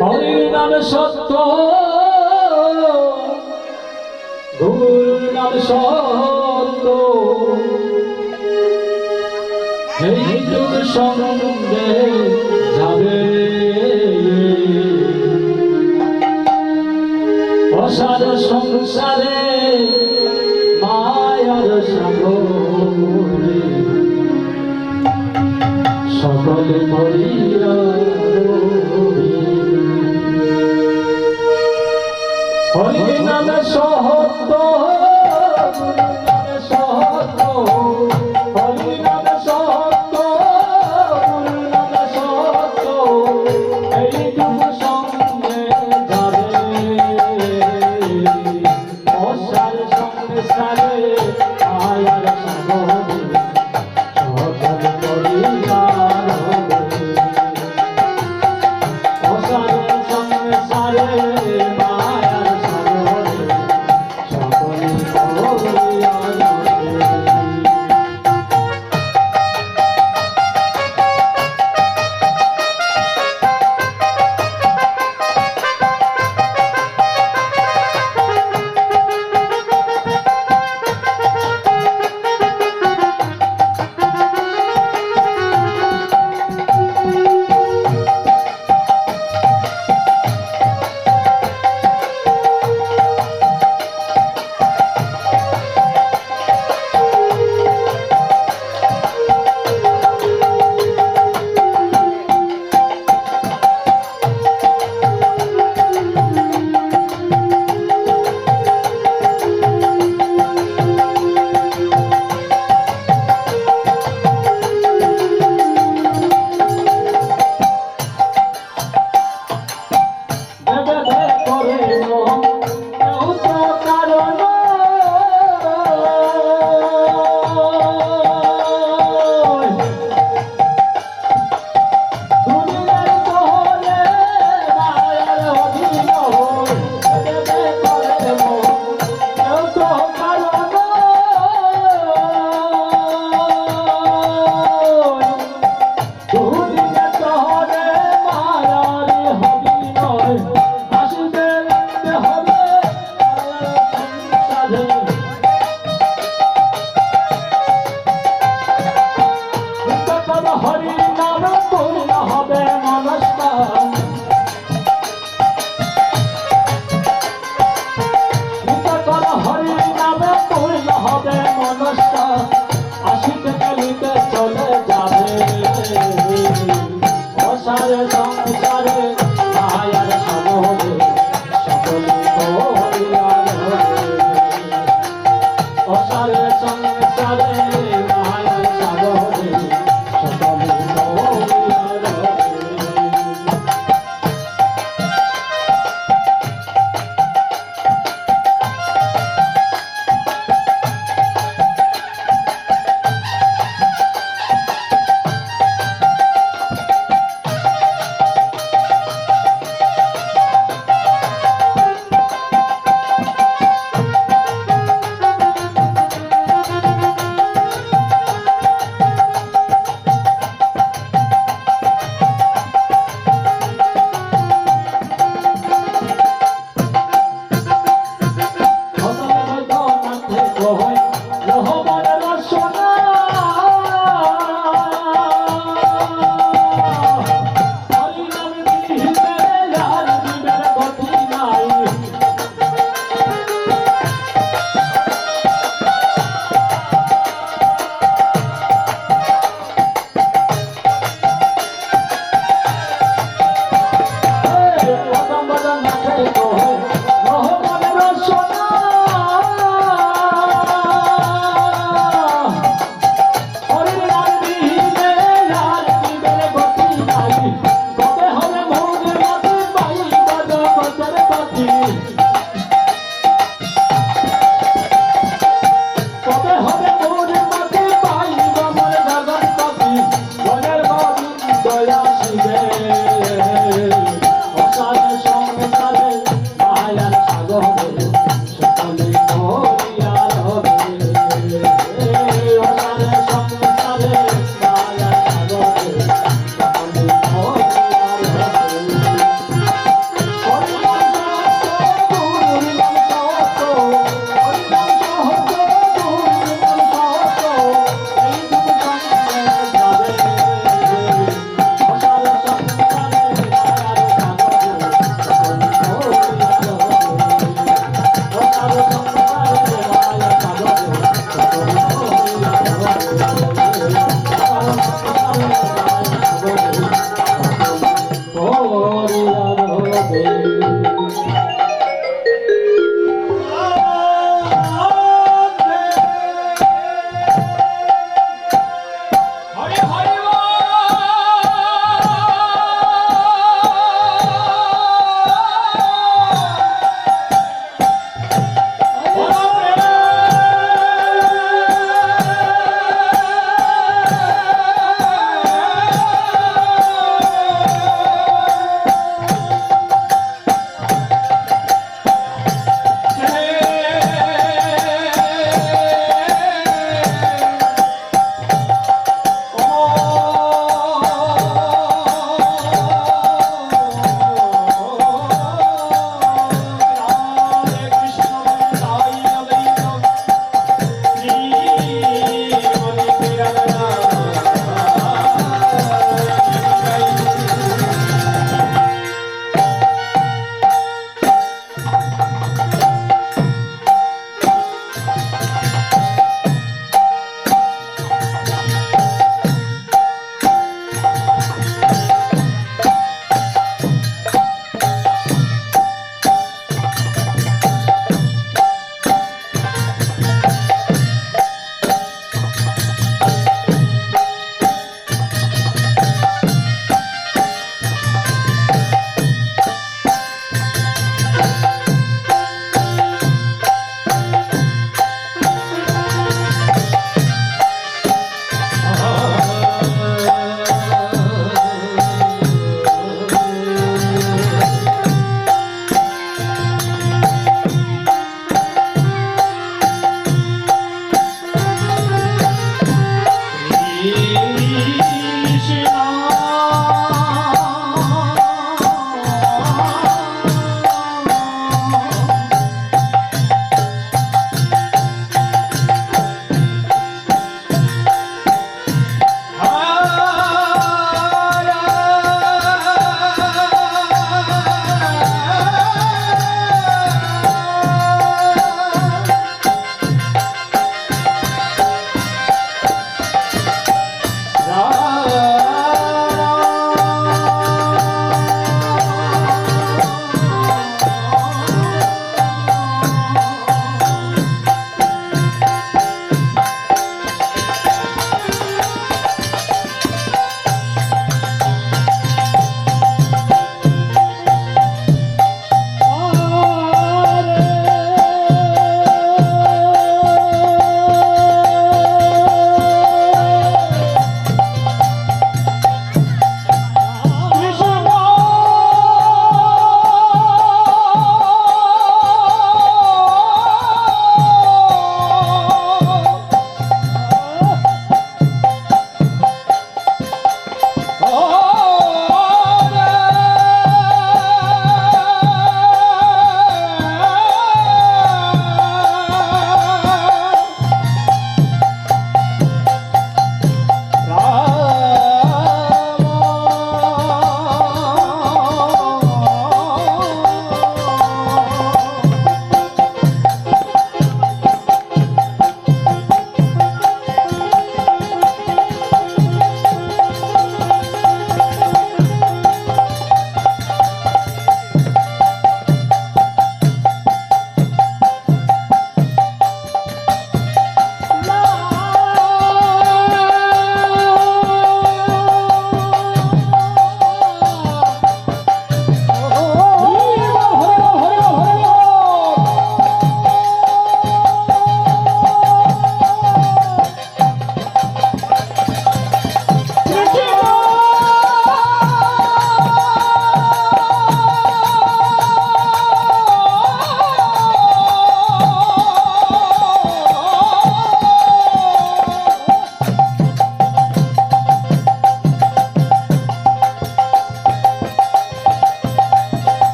হরির নাম সত্য গুরুর নাম সত্য এইটুক সঙ্গে যাবে অসার সংসারে মায়ার সাগরে সকলে মরিয়া হরি নামে সহত্য সহত্য হরি নামে সহত্য গুরু নামে সহত্য এইটুকু সঙ্গে যাবে অসার সংসারে মায়ার সাগরে সকল পরিবার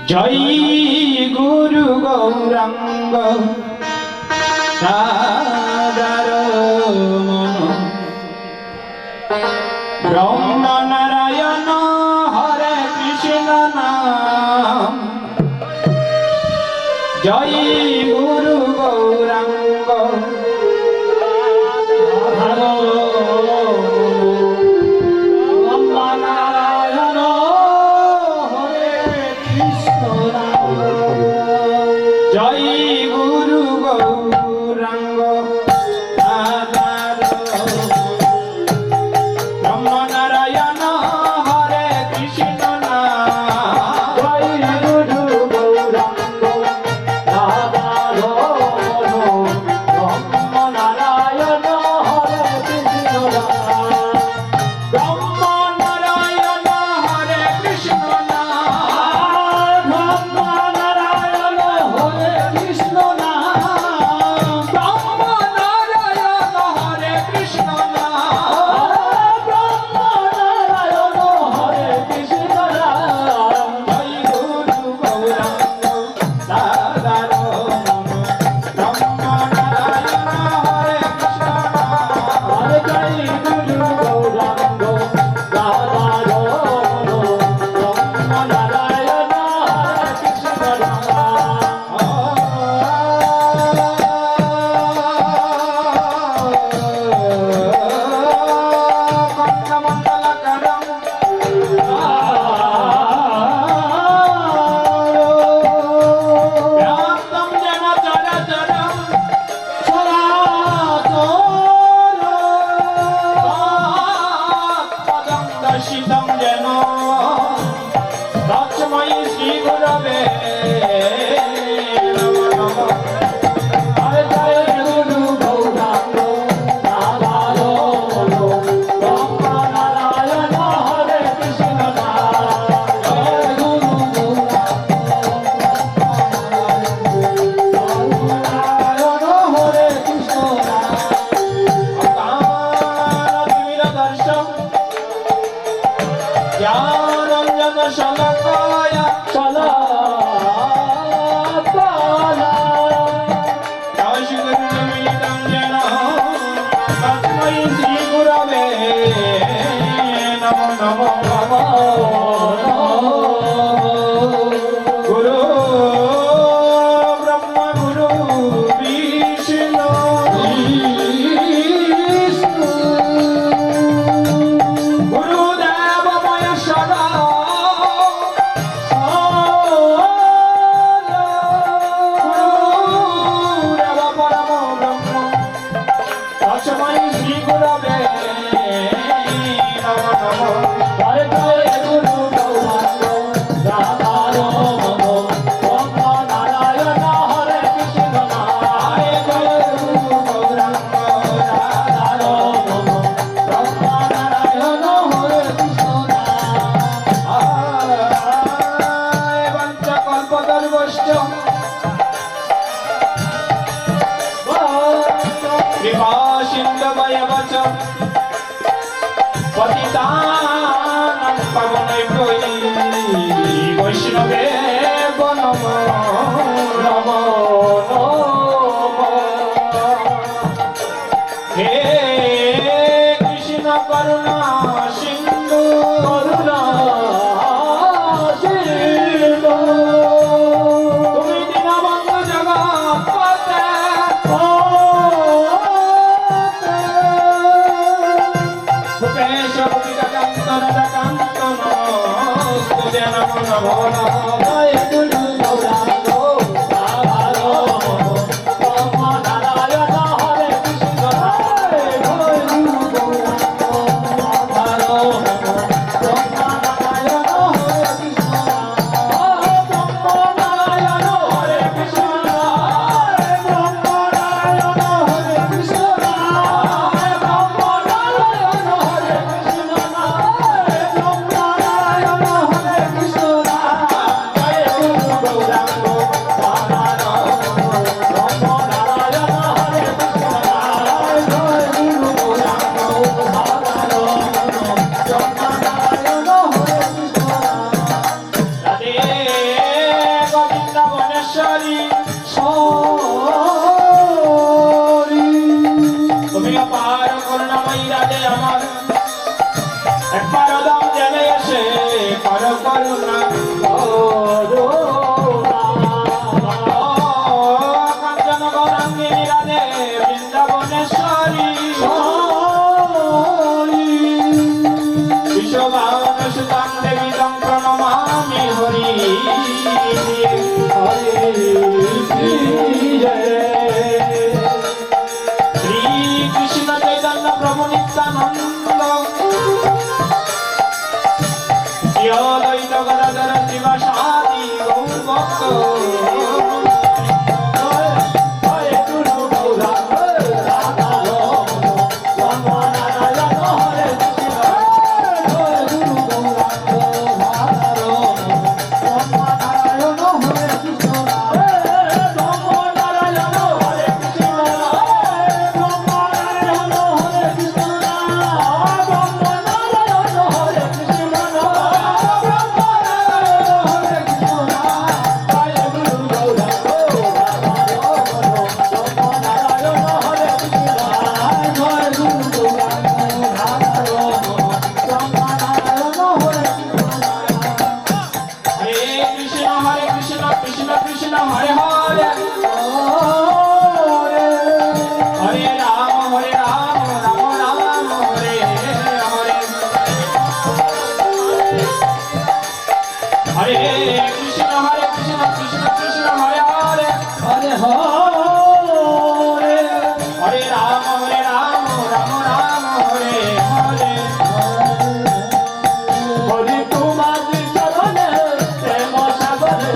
জয় গুরু গৌরাঙ্গ সাদারমন ব্রহ্ম নারায়ণ হরে কৃষ্ণ নাম জয় গুরু গৌরাঙ্গ জয় গুরু গৌরাঙ্গ ব্রহ্ম নারায়ণ হরে কৃষ্ণ নাম জয় গুরু গৌরাঙ্গ ব্রহ্ম নারায়ণ হরে কৃষ্ণ ব্রহ্ম নারায়ণ হরে কৃষ্ণ নাম ব্রহ্ম নারায়ণ হরে কৃষ্ণ ব্রহ্ম নারায়ণ হরে কৃষ্ণ ব্রহ্ম নারায়ণ হরে কৃষ্ণ জয় গুরু গৌরাঙ্গ সাদারমন ব্রহ্ম নারায়ণ হরে কৃষ্ণ হরে জয় গুরু গৌরাঙ্গ রাধারমণ ব্রহ্ম নারায়ণ হরে কৃষ্ণ व्याप्तं जन चराचरं पदं दर्शितं जन तस्मै श्रीगुरवे नमः হরে জয় গুরু গৌরাঙ্গ রাধারমণ ব্রহ্ম নারায়ণ হরে কৃষ্ণ জয় গুরু নারায়ণ হরে কৃষ্ণ दर्शन ज्ञानंजन शलाकाय চলা काशिगुरुमिलितं येन तस्मै श्रीगुरवे नमो नमो गुरु ब्रह्म गुरु विष्णु गुरुदेव महेश्वरा गुरुदेव परमो ब्रह्म तस्मै श्रीगुरवे नमो नमो হরে জয় গুরু গৌরাঙ্গ রাধারমণ ব্রহ্ম নারায়ণ হরে কৃষ্ণ हरे जय गुरु गौरांग রাধারমণ ব্রহ্ম নারায়ণ হরে কৃষ্ণ पञ्चकल्पतरुश्च कृपासिन्धवयव च पतितानां पावनेभ्यो वैष्णवेभ्यो नमो नमो हे कृष्ण करुणा सिन्धु করুণা সিন্ধু তুমি দীনবন্ধু জগৎপতে ভূপেশ ভূপিকান্তন কান্তন স্তুতে নমো নমো জয় গুরু গৌরাঙ্গ কৃষ্ণ কৃষ্ণ হরে হরে হরে রাম রাম রাম হরে হরে হরে কৃষ্ণ কৃষ্ণ কৃষ্ণ হরে হরে হরে হরে হরে রাম রাম রাম হরে হরে হরি তোমার চরণে প্রেম সাগরে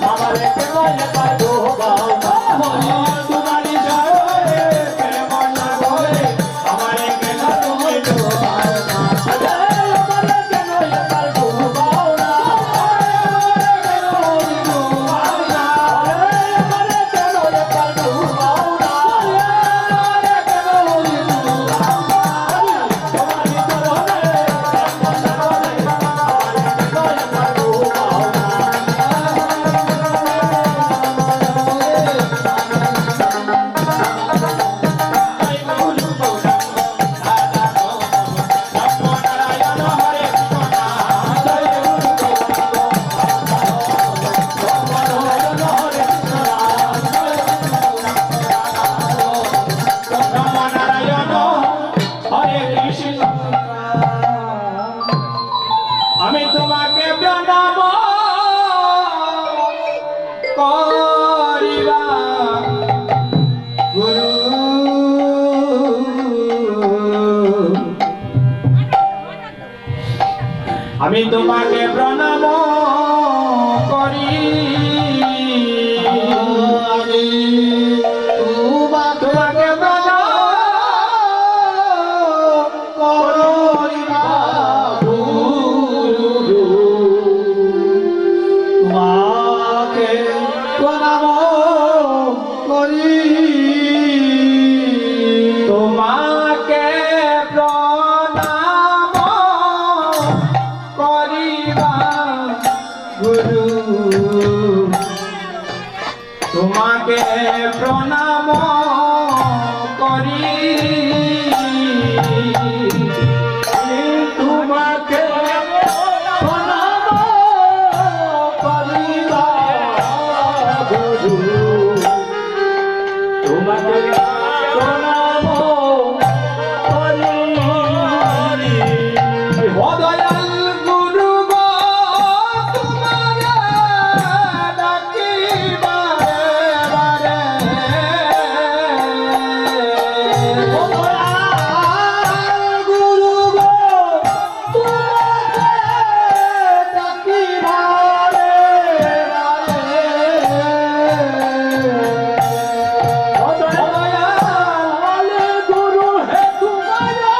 আমারে কেমন পাগো বাবা হরি তোমার চরণে প্রেম সাগরে আমারে কেন তুমি ডোবাও না আমারে কেন পাগো বাবা আমারে কেন ডোবাও না আমারে কেন পাগো বাবা আমারে কেন ডোবাও না তোমার চরণে প্রেম সাগরে নারায়ণ হরে নারায়ণ হরে কৃষ্ণ আমি তোমাকে প্রণাম করিবা গুরু আমি তোমাকে প্রণাম করি তোমাকে প্রণাম করিবা গুরু তোমাকে প্রণাম করি তোমাকে প্রণাম করিবা গুরু তোমাকে প্রণাম করি তোমাকে প্রণাম করিবা গুরু তোমাকে প্রণাম করি দয়াল গুরু গো তোমারে ডাকিবা বারে গুরু গো তোমাকে ডাকিবা রে দয়াল গুরু হে তোমারে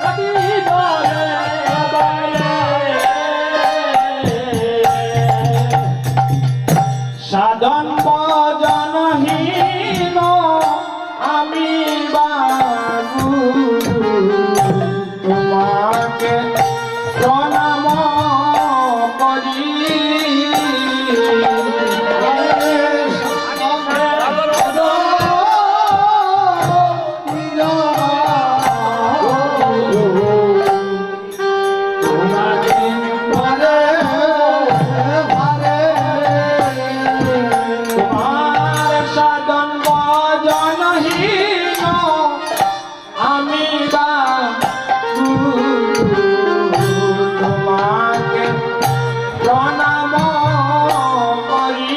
ডাকিবা রে সাধন ভজনহীন আমি বাবু তোমাকে প্রণাম করি তোমার সাধন ভজনহীন আমি বাবু তোমাকে প্রণাম করি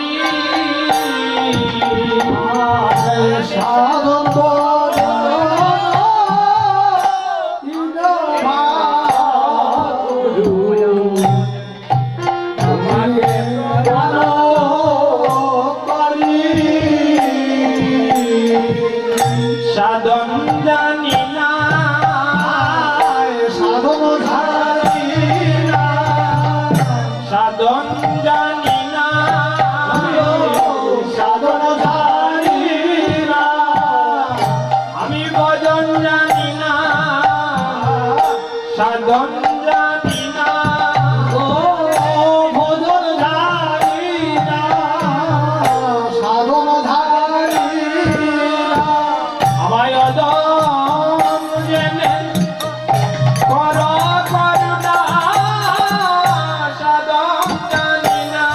সাধন তোমাকে সাধন জানি না সাধন ধারি না সাধন জানি না সাধন ধারি না আমি ভজন জানি না সাধন জানি না ও ভজন ধারি না সাধন ধারি না আমায় অদম জেনে কর করুণা সাধন জানি না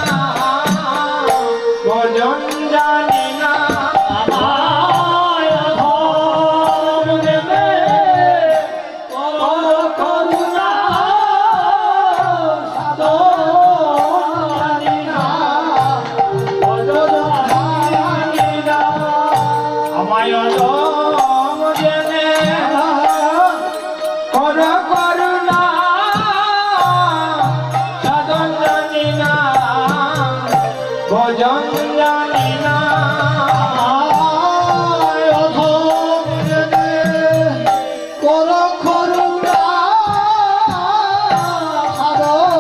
ভজন জানি না আমায় অধমে কর করুণা সাধন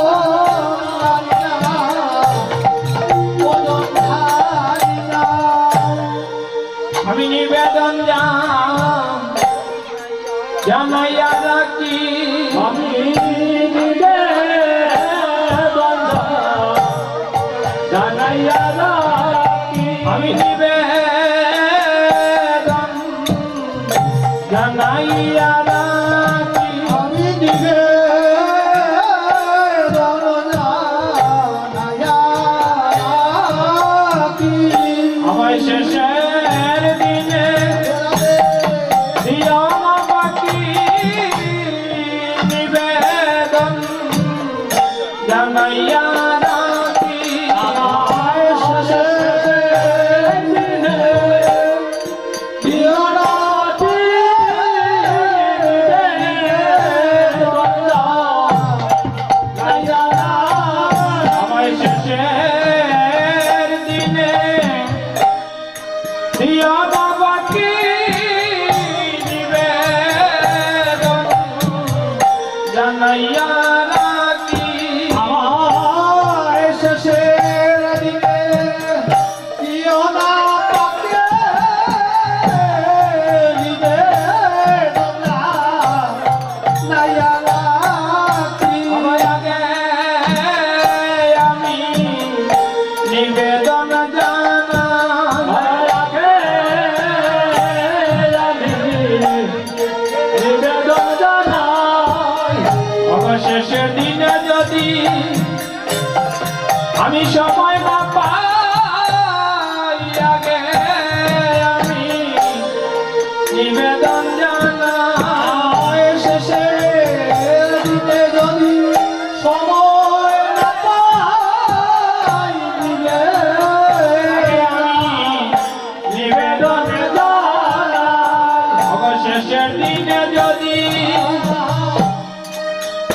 ভজন ধারি না। আমি নিবেদন জানাইয়া রাখি আমি নিবেদন জানাইয়া রাখি আমি নিবেদন জানাইয়া রাখি আমি নিবেদন জানাইয়া রাখি আমায় শেষের দিনে দিও না বাকি নিবেদন জানাইয়া রাখি আমায় শেষের দিনে দিও না আমায় শেষের দিনে দিও না বাকি নিবেদন জানাইয়া রাখি আমায় শেষের দিনে দিও না পাকে নিবেদন জানাইয়া রাখি আমার আগে আমি নিবেদন নিবেদন জানাই অবশেষের দিনে যদি আমি সময় না পাই আগে আমি নিবেদন জানাই শেষের দিনে যদি সময় না পাই নিবেদন অবশেষের দিনে যদি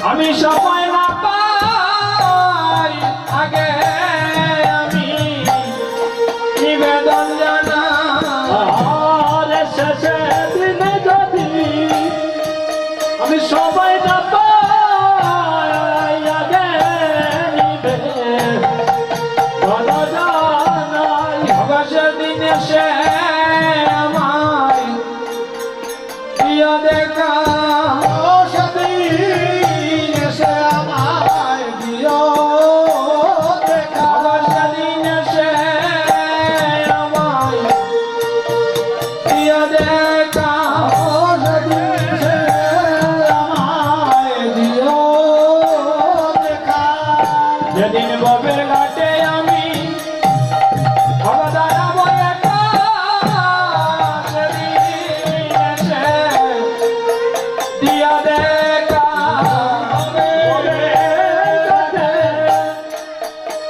আমি সময় না পাই আগে আমি নিবেদন জানাই শেষের দিনে যদি আমি সবাই না পাই আগে নিবেদন জানাই অবসর দিনে সে আমায় প্রিয় দেখা সেদিন এসে আমায় দিও দেখা অবসর দিনে সে আমায় প্রিয় দেখা সেদিন এসে আমায় দিও দেখা যেদিন ববের ঘাটে আমি অবদারাব একা সেদিন এসে দিয়া দেখা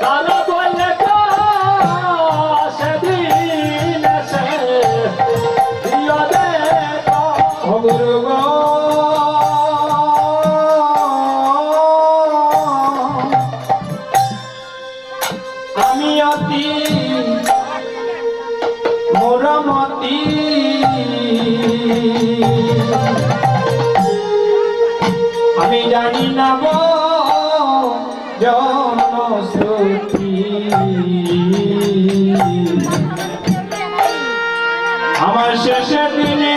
তারা বলে সেদিন এসে দিও দেখা ও গুরু গো আমি অতি মোরমতি আমি জানি না গো জনশ্রুতি আমার শেষের দিনে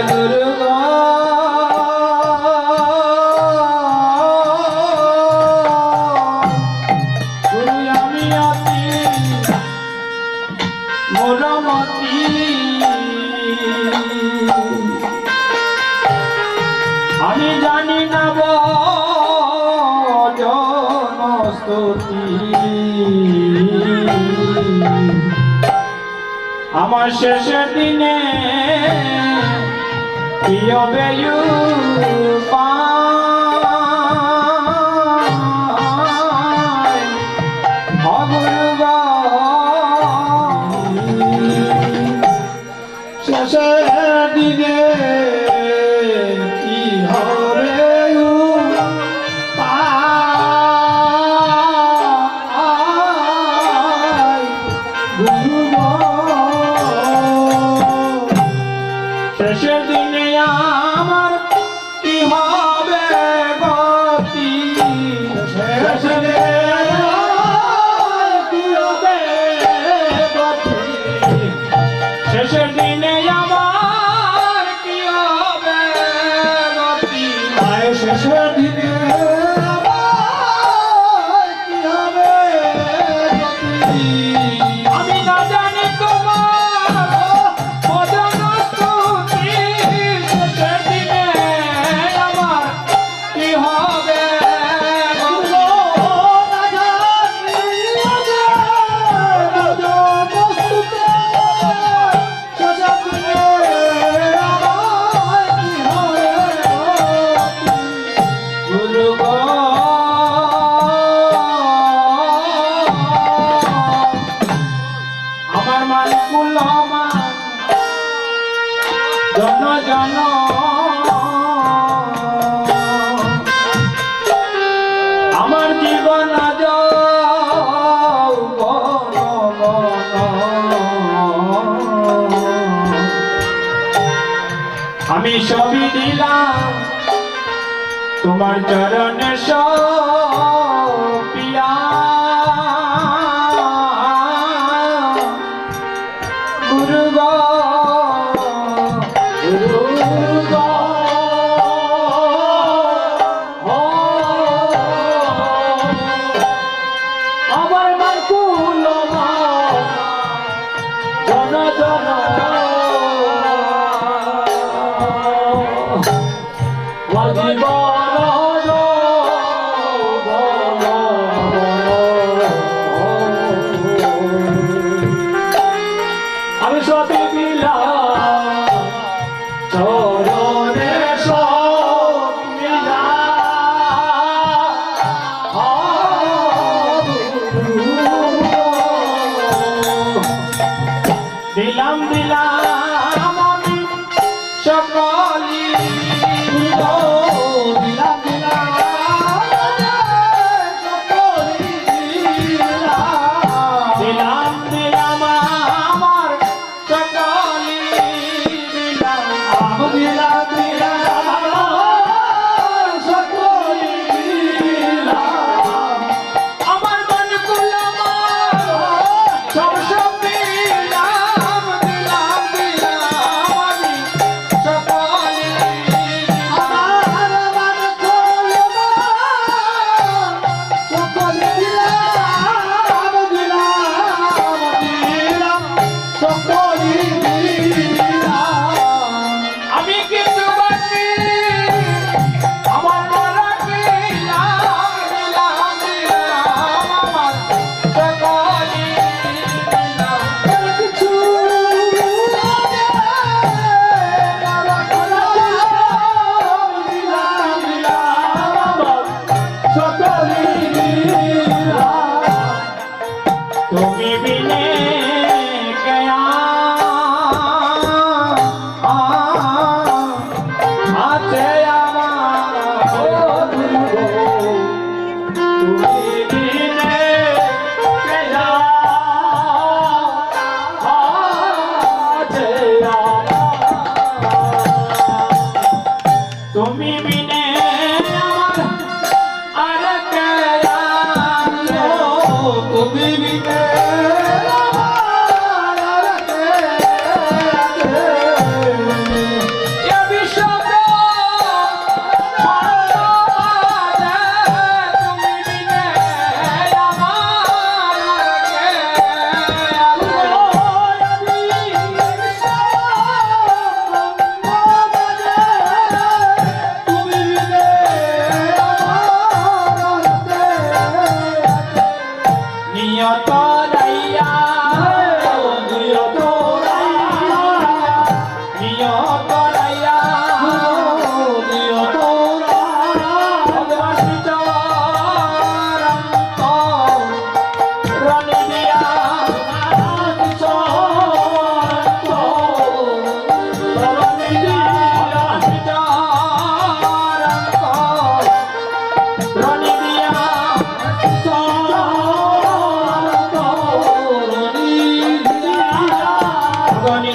গুরু গো গুরু আমি অতি মোরমতি আমি জানি না জনস্তুতি আমার শেষের দিনে কি হবে শেষের দিনে কি হবে শেষের দিনে আমার কি হবে গতি শেষের কি হবে গতি শেষের দিনে আমার কি হবে গতি শেষের দিনে আমার কি হবে গতি আমি না জানি তোমার ভজনস্তুতি শেষের দিনে আমার কি হবে আমার মান কুলমান জন জন আমার জীবন আমি সবই দিলাম তোমার চরণে পিয়া গুরু গো গুরু গো আমার মান কুলমান জন জন আমি সবই দিলাম চরণে দিলাম দিলাম আমি সকলি দিলাম দিলাম দিলাম দিলাম আমার সকলি দিলাম দিলাম দিলাম সকলি দিলাম আমার মন কুলমান সব সব দিলাম দিলাম দিলাম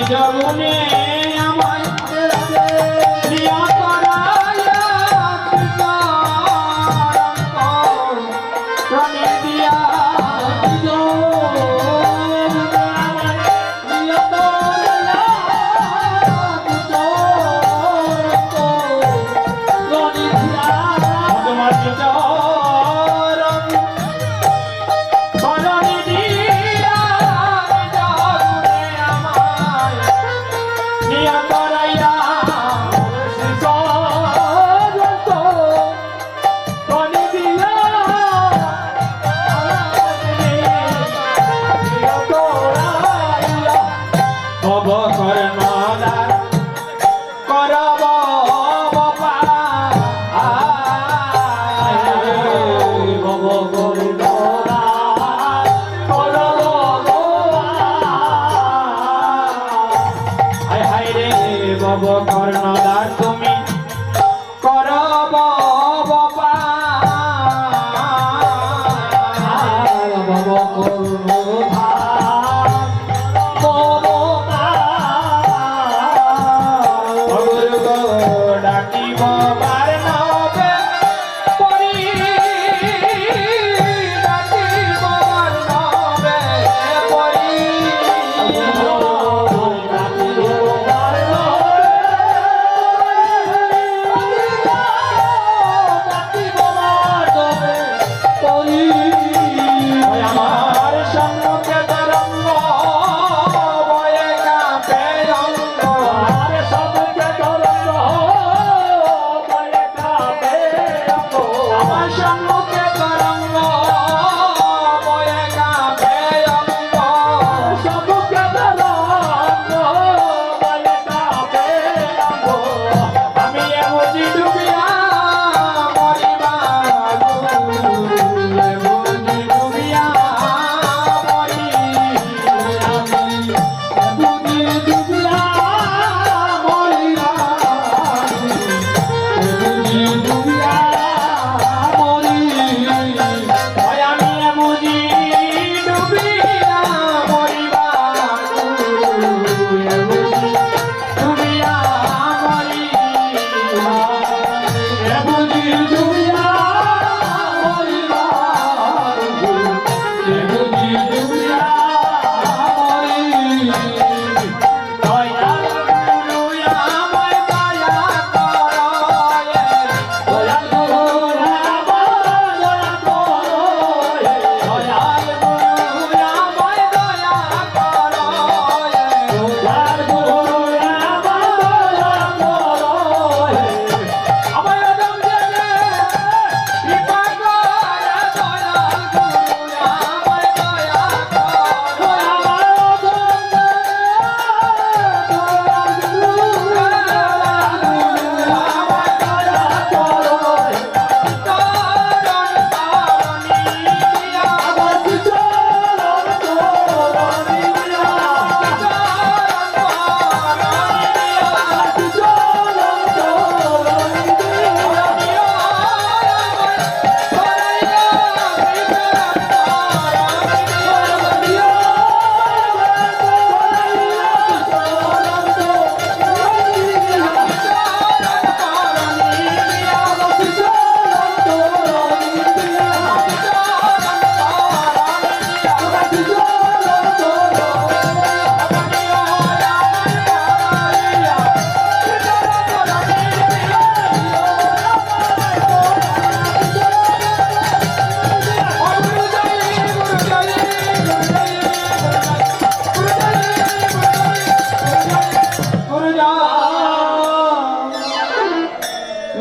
জগনে আমায় প্রিয় করাইয়া প্রাণে দিয়া কর্ণদার তুমি করব ডাকিব বার নবে পরি ডাকিব বার নবে পরি আমার সম্মুখে তরঙ্গ বয়ে কাঁপে অঙ্গ আমার সম্মুখে তরঙ্গ বয়ে কাঁপে অঙ্গ আমার সম্মুখে তরঙ্গ বয়ে কাঁপে অঙ্গ সম্মুখে তরঙ্গ বয়ে কাঁপে অঙ্গ আমি এমনি ডুবিয়া মরিবা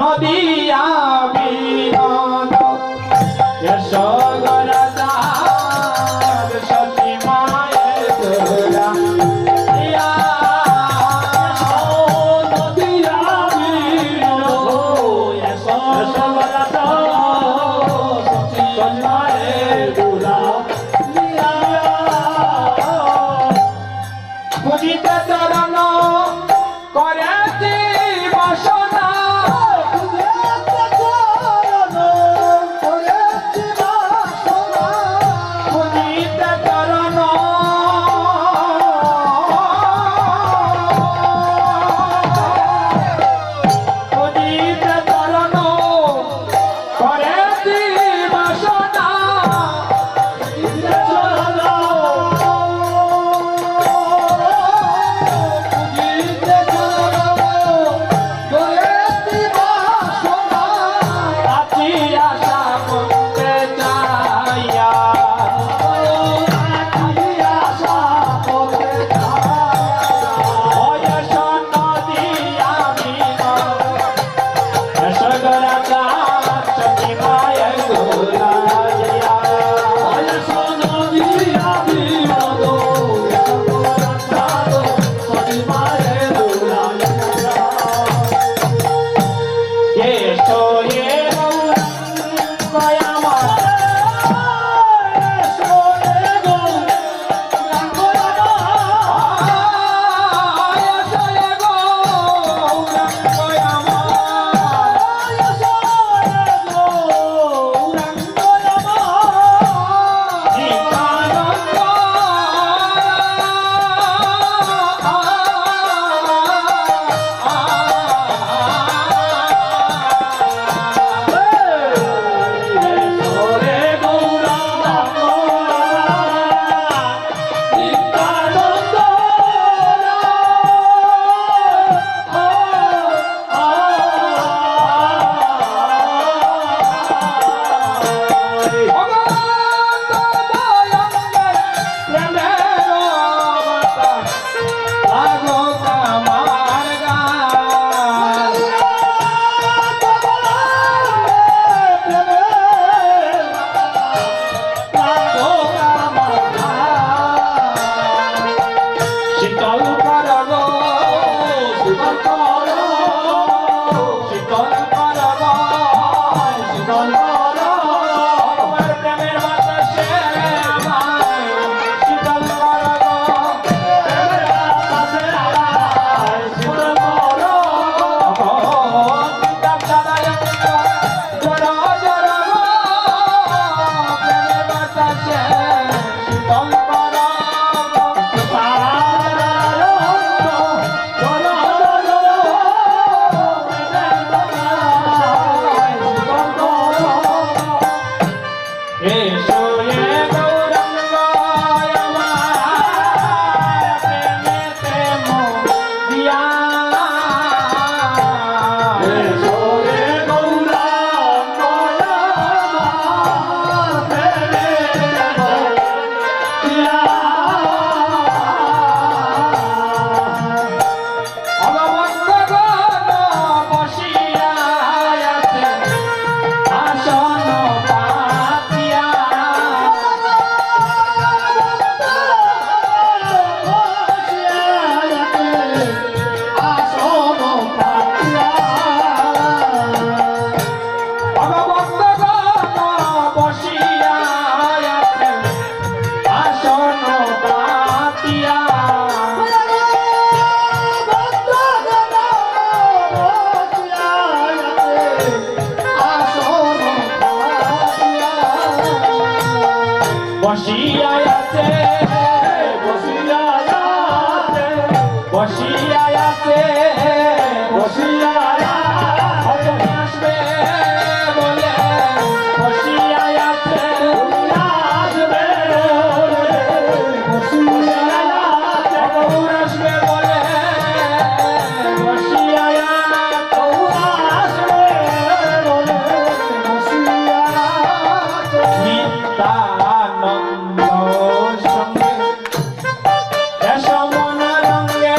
নদিয়া বিনোদ যশোগর দার সতী মায়ের তোরা নদিয়া বিনোদ যশোগর দার সতী মায়ের তোরা বুঝিতে চরণ করেছি বাসনা গো কামার গান শীতল কর গো শীতল কর শীতল কর গো শীতল কর আমার প্রেমের বাতাসে আমায় শীতল কর গো প্রেমের বাতাসে আমায় শীতল কর পিতা চালায় জড় জড় গো প্রেমের বাতাসে শীতল কর বসিয়াছে বসিয়াছে বসিয়াছে বসিয়াছে আসবে বলে বসিয়াছে আসবে বসিয়াছে আসবে বলে বসিয়াছে আসবে বলে বসিয়াছে নিত্যানন্দ সঙ্গে এসো মন রঙ্গে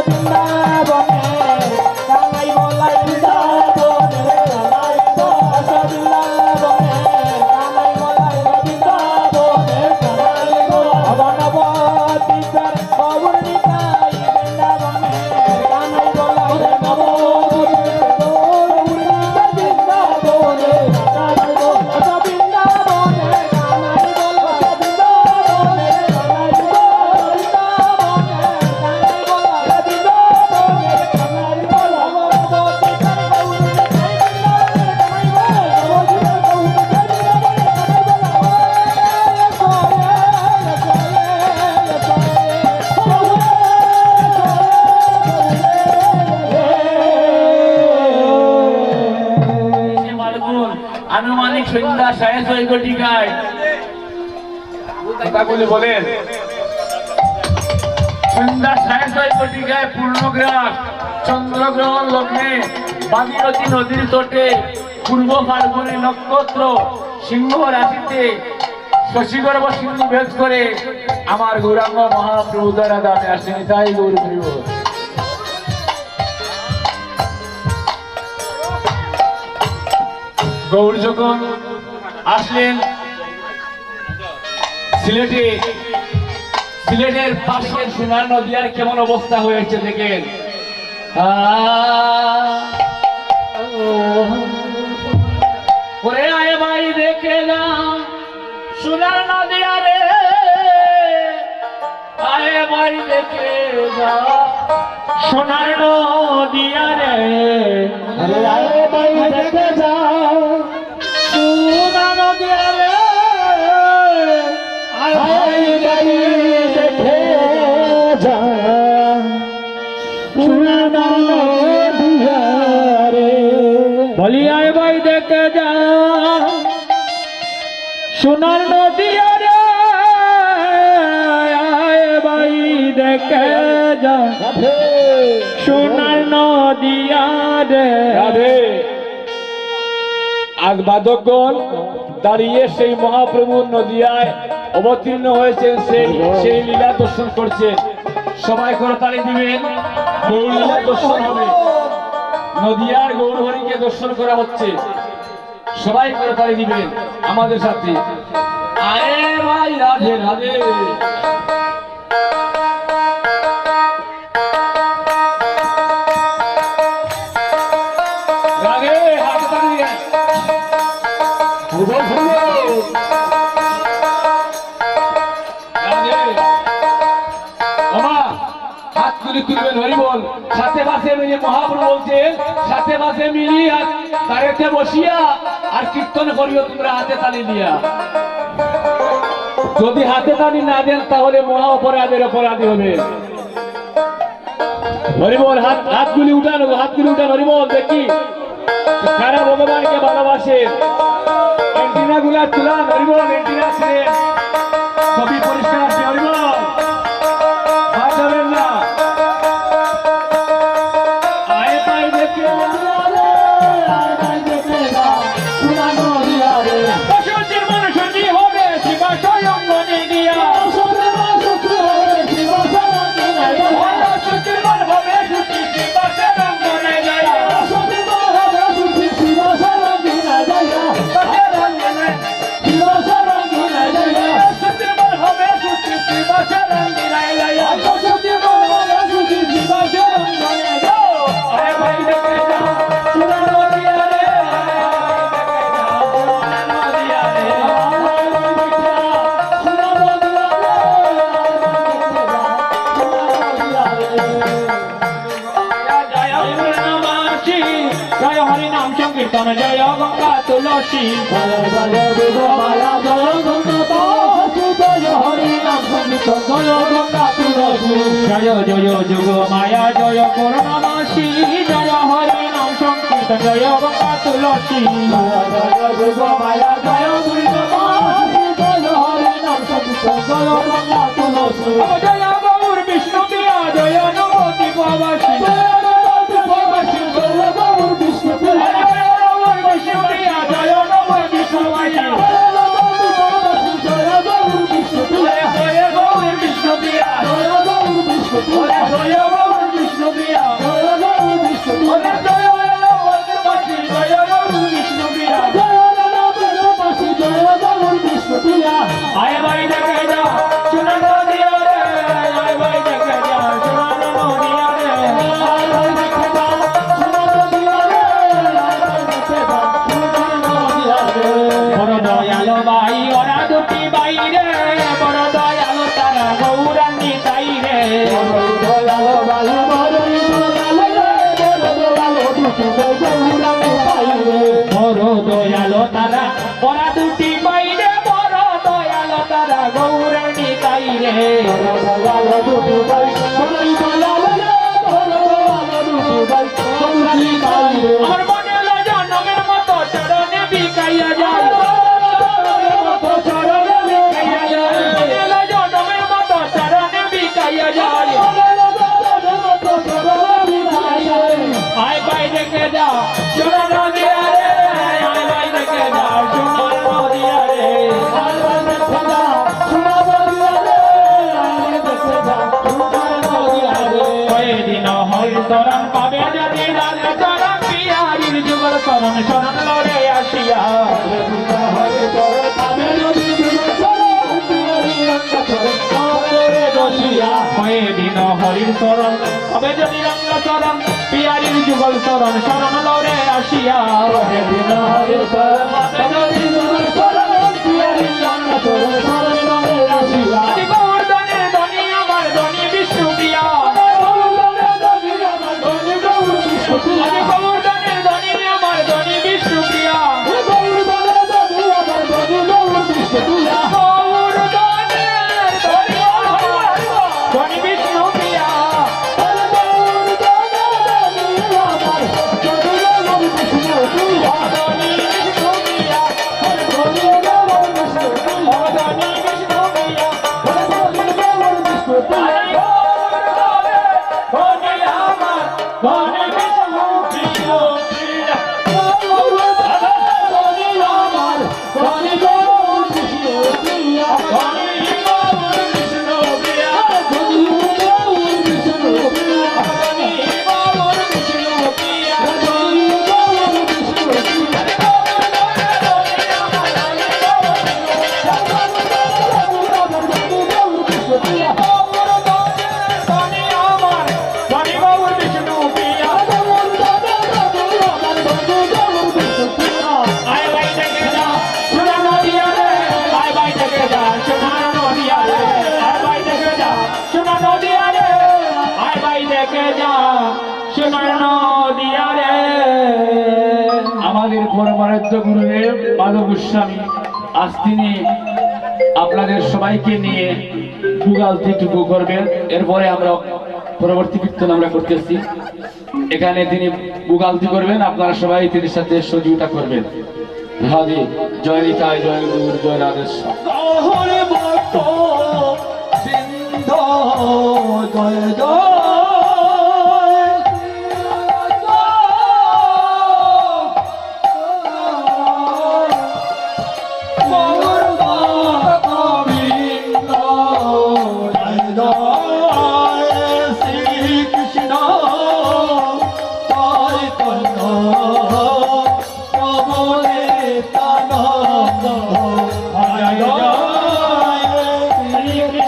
বৃন্দাবনে কানাই বলাই বৃন্দাবনে কানাই বৃন্দাবনে কানাই বলাই বৃন্দাবনে কানাই অবনবতী কর খবর নিতাই বৃন্দাবনে কানাই বলাই নবতী বৃন্দাবনে কানাই বলাই বৃন্দাবনে কানাই বলাই বৃন্দাবনে কানাই আনুমানিক সন্ধ্যা 6:30 ঘটিকায় কথাগুলি বলেন। সন্ধ্যা 6:30 ঘটিকায় পূর্ণগ্রাস চন্দ্রগ্রহণ লগ্নে ভাগীরথী নদীর তটে পূর্ব ফাল্গুনী নক্ষত্র সিংহ রাশিতে শশীগর্ভ সিন্ধু ভেদ করে আমার গৌরাঙ্গ মহাপ্রভু দ্বারা দামে আসেনি তাই গৌর প্রিয় গৌর যখন আসলেন সিলেটের পাশে সোনার নদীর কেমন অবস্থা হয়েছে দেখেন। ওরে আয় ভাই দেখে না সোনার নদী আরে আয় ভাই দেখে যা সোনার নদী আরে আরে আরে ভাই দেখে যাও সোনার নদী আরে আয় ভাই দেখে যাও সোনার নদী আরে বলি আয় ভাই দেখে যাও সোনার নদী আরে আয় ভাই দেখে যাও সোনার নদী আরে রাধে আজ বাদকগণ দাঁড়িয়ে সেই মহাপ্রভুর নদিয়ায় অবতীর্ণ হয়েছেন সেই লীলা দর্শন করছেন। সবাই করতালি দিবেন, গৌর লীলা দর্শন হবে। নদিয়ার গৌরহরিকে দর্শন করা হচ্ছে, সবাই করতালি দিবেন আমাদের সাথে। আরে ভাই রাধে রাধে। রাধে হাতে তালি দিবেন। হাতগুলি তুলবেন হরি বল। সাথে পাশে মিলিয়ে মহাপ্রভু বলছেন সাথে পাশে মিলিয়ে দাঁড়িয়ে বসিয়া আর কীর্তন করিও তোমরা হাতে তালি দিয়া। যদি হাতে তালি না দেন তাহলে মহা অপরাধের অপরাধী হবে। হরি বল। হাতগুলি উঠান, হাতগুলি উঠান হরি বল। দেখি কারা ভগবানকে ভালোবাসে। এন্টিনা গুলা তুলান হরি বল। এন্টিনা ছিলেন ছবি পরিষ্কার আছে হরি বল। হাত ধরেন না। আয় পাই দেখে বসন্তের মনুষ্যটি হবে শিবা স্বয়ং মনে গিয়া। বসন্তের মন হবে সুখী শিবা স্বয়ং মনে গিয়া। বসন্তের মন হবে সুখী শিবা স্বয়ং মনে গিয়া। আয় ভাই দেখে যাও সোনার নদিয়া রে। জয় হরি নাম সংকীর্তন জয় গঙ্গা তুলসী। জয় মায়া জয় গঙ্গা জয় হরি নাম সংকীর্তন জয় গঙ্গা তুলসী। জয় জয় যুগ মায়া জয় করুণামাসী। জয় হরি নাম সংকীর্তন জয় গঙ্গা তুলসী। জয় যুগ মায়া জয় করুণামাসী। জয় হরি নাম সংকীর্তন জয় গঙ্গা তুলসী। জয় গৌর বিষ্ণু প্রিয়া জয় নবদ্বীপ বাসী। আমার মনে লাগে নামের মতো চরণে বিকাইয়া যায় মনে লাগে নামের মতো চরণে বিকাইয়া যায় আয় ভাই দেখে যা চরণ দিয়া রে আয় ভাই দেখে যা সোনার নদিয়া রে আয় ভাই দেখে যা সোনার নদিয়া রে আয় দেখে যা সোনার নদিয়া রে ওই দিন হরি চরণ পাবে যদি রাজ চরণ পিয়ারির যুগল চরণ শরণ লরে আসিয়া হরি চরণ পাবে যদি যুগল চরণ পিয়ারির রঙ্গ চরণ লরে বসিয়া ওই দিন হরির চরণ পাবে যদি রঙ্গ চরণ পিয়ারির যুগল চরণ শরণ লরে আসিয়া ওই দিন হরির চরণ পাবে যদি যুগল চরণ পিয়ারির রঙ্গ চরণ শরণ লরে আসিয়া গোবর্ধনের ধনী আমার ধনী বিষ্ণু প্রিয়া গোবর্ধনের ধনী আমার ধনী বিষ্ণু প্রিয়া গোবর্ধনের ধনী আমার ধনী বিষ্ণু প্রিয়া গোবর্ধনের ধনী আমার ধনী বিষ্ণু প্রিয়া গোবর্ধনের ধনী আমার ধনী বিষ্ণু প্রিয়া আমাদের পরমারাধ্য গুরুদেব মাধব গোস্বামী আজ তিনি আপনাদের সবাইকে নিয়ে ভোগালতিটুকু করবেন। এরপরে আমরা পরবর্তী কীর্তন আমরা করতেছি। এখানে তিনি ভোগালতি করবেন, আপনারা সবাই তিনি সাথে সহযোগিতা করবেন। রাধে, জয় নিতাই, জয় গুরু, জয় রাধেশ্বর। জয় জয়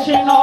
Krishna,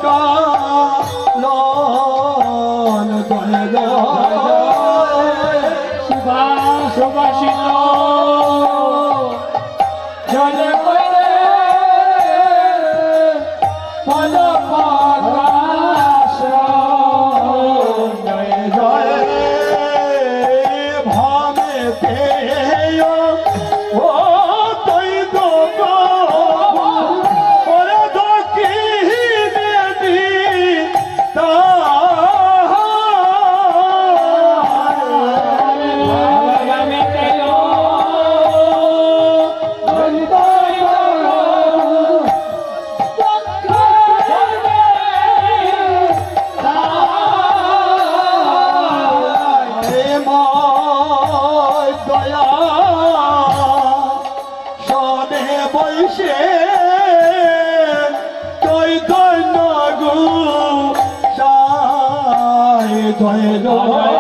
কালন জয় জয় সুবাসিত জলে করে পদ প্রকাশ জয় জয় ভাবে পেয় ও তুই তো ওরে দক্ষিণে দি দয়া সনে বৈশে তুই দৈন্য গু সায় জয় জয়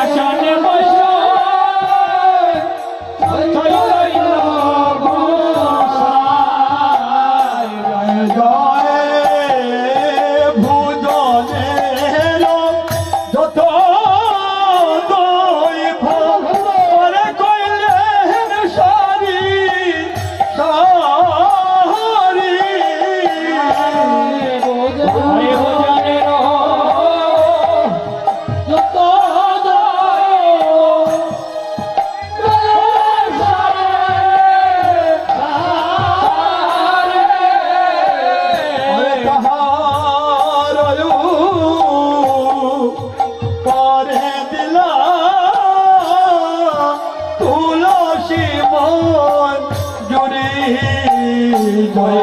আসনে বসে ভুজনের যত দৈভরে কইলেন সারি সারি পরে দিলা তুলসী মন জুড়ি জয়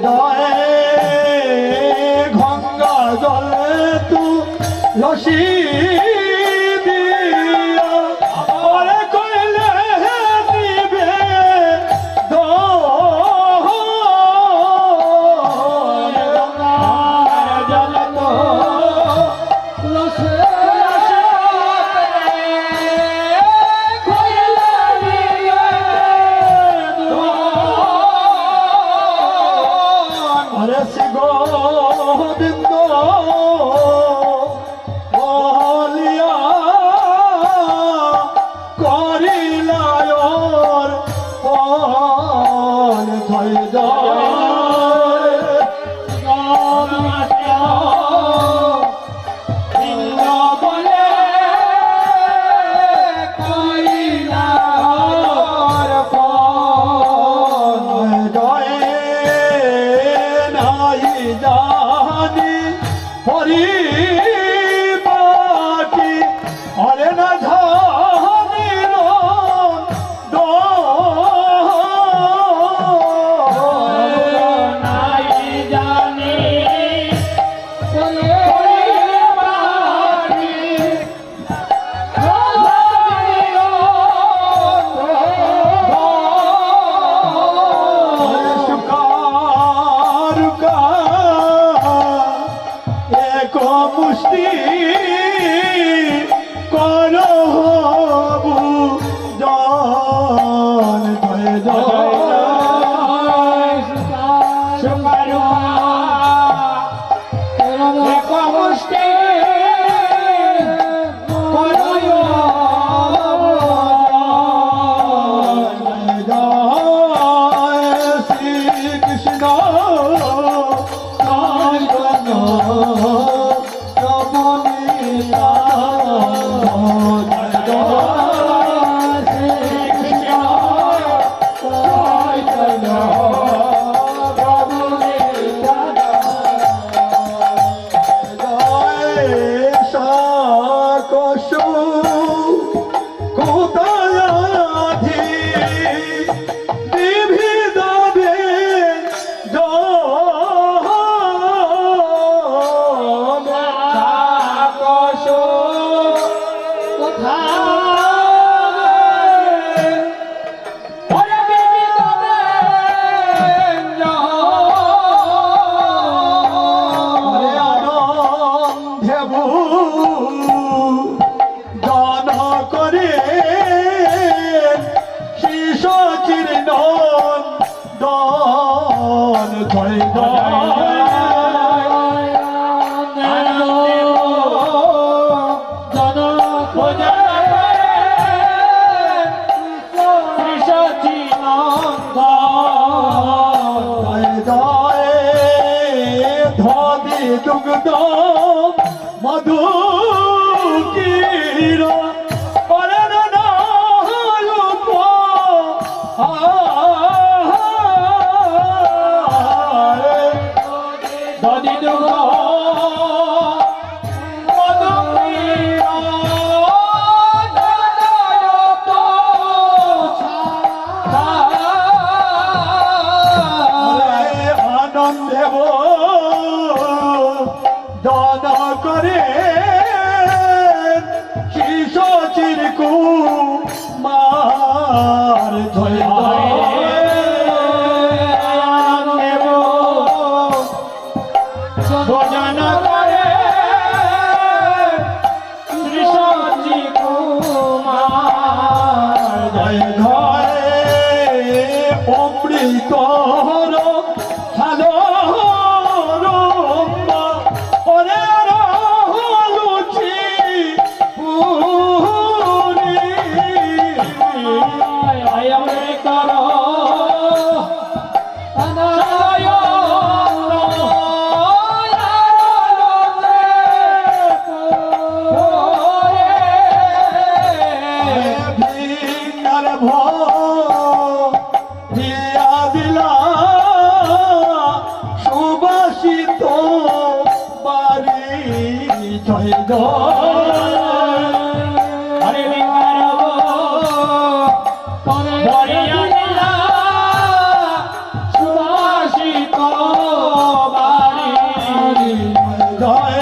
জয় গঙ্গা জলে তু লসি দিয়া পরে কইলে দিবে হরে শ্রী গোবিন্দ বলিয়া করিলায়র পল জয় জয় জয় নাই জানি পরিবাটি হরে না জানিল সুকারুকা এক মুষ্টি করবু জন জয় জয় জয় শ্রী কৃষ্ণ জয় জয় জয় জয় দুগ্ধ মধু কির পরের নায়ক দদি দুগ্ধ মধু কির আনন্দে দান করে শিশির কুমার জয় ভজন করে শিশির কুমার জয় জয় অমৃত সুবাসিত বাড়ি জয় হরে সুবাসিত বাড়ি জয়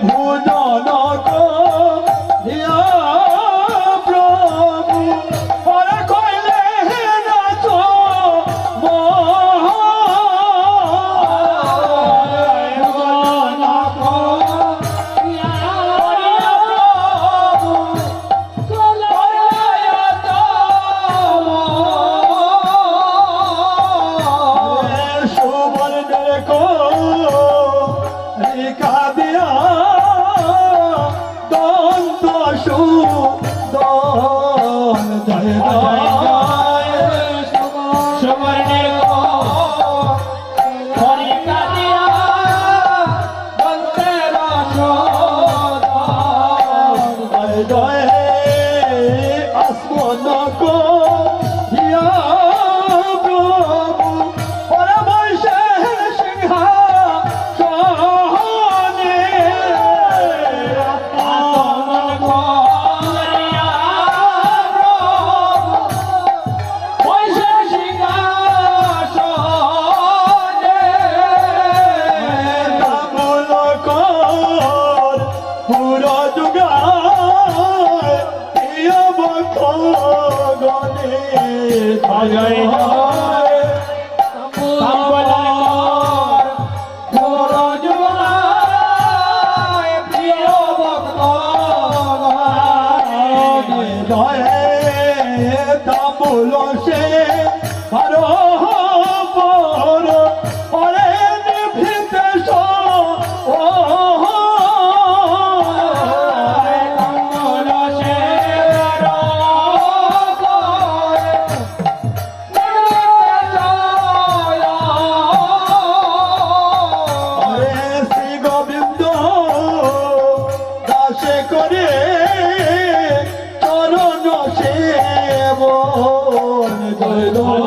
ভোজন প্রভু হরে কইলে নাচ জয় তামুল সে ভারো পরে নিভৃতে করে চরণ সেবন জয়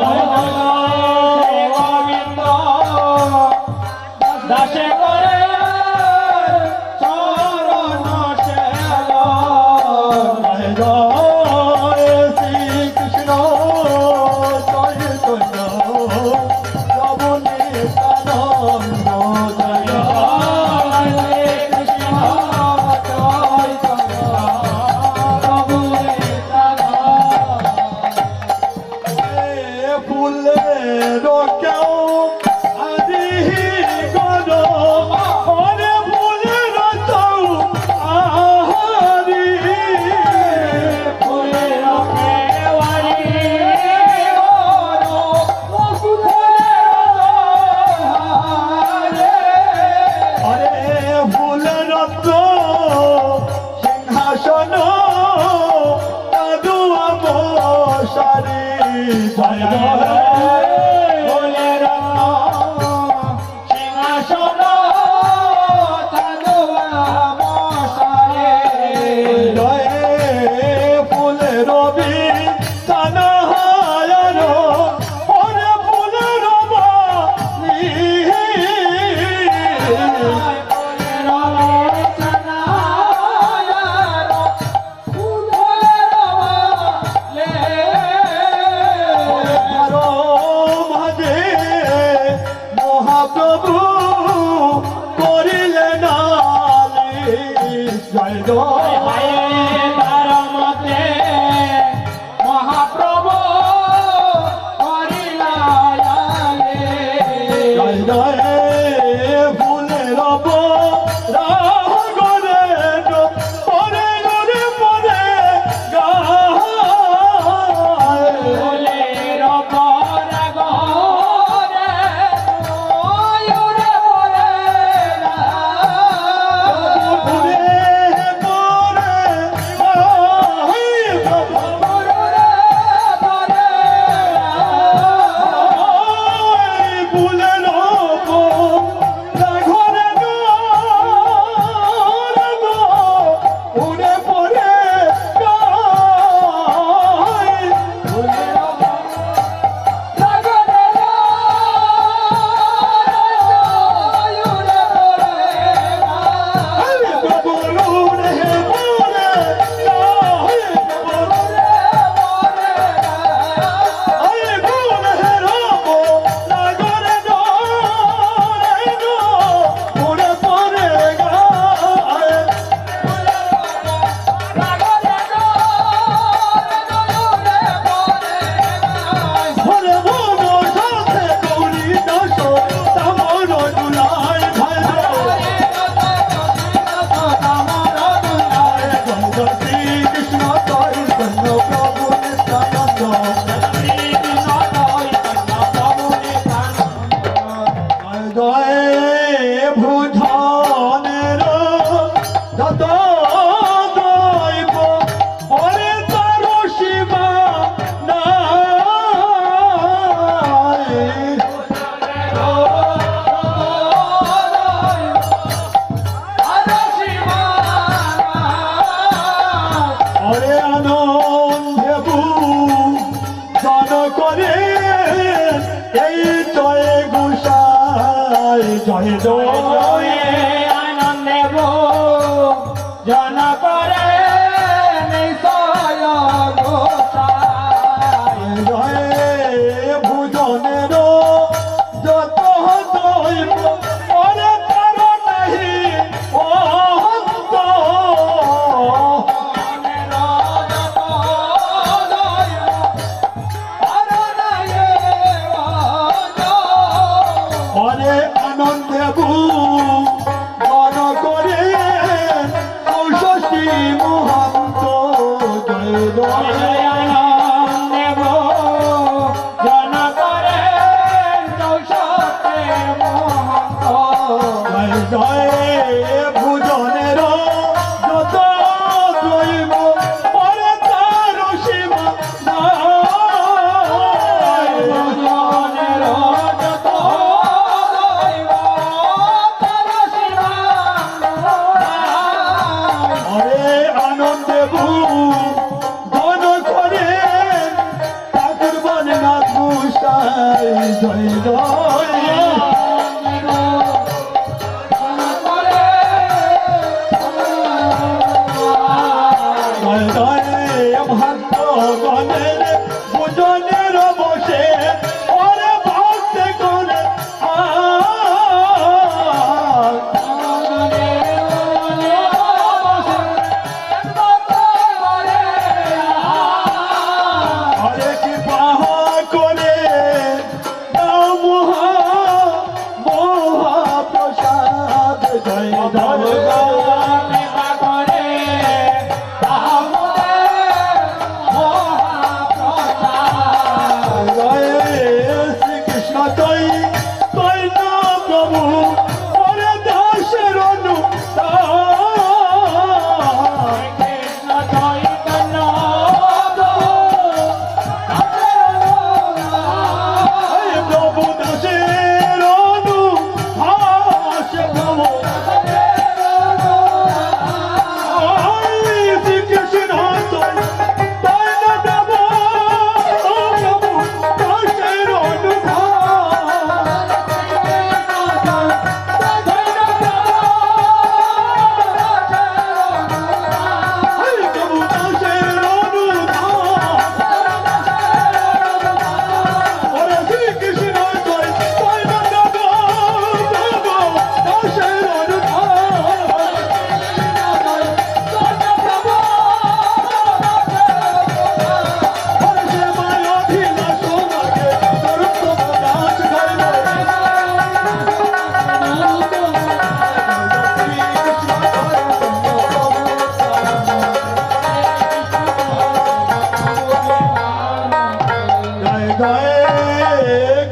জয় হায় তার মতে মহাপ্রভু করিলা জয় জয় ফুলের রাগরে পরে গরে পরে গায় ফুলের রাগরে ময়ূরে পরে জয় জয় আনন্দে জন করে নিশয় গোসাই জয় ভুজনের যত দৈব পরে তার নাহি অন্ত অরে আনন্দে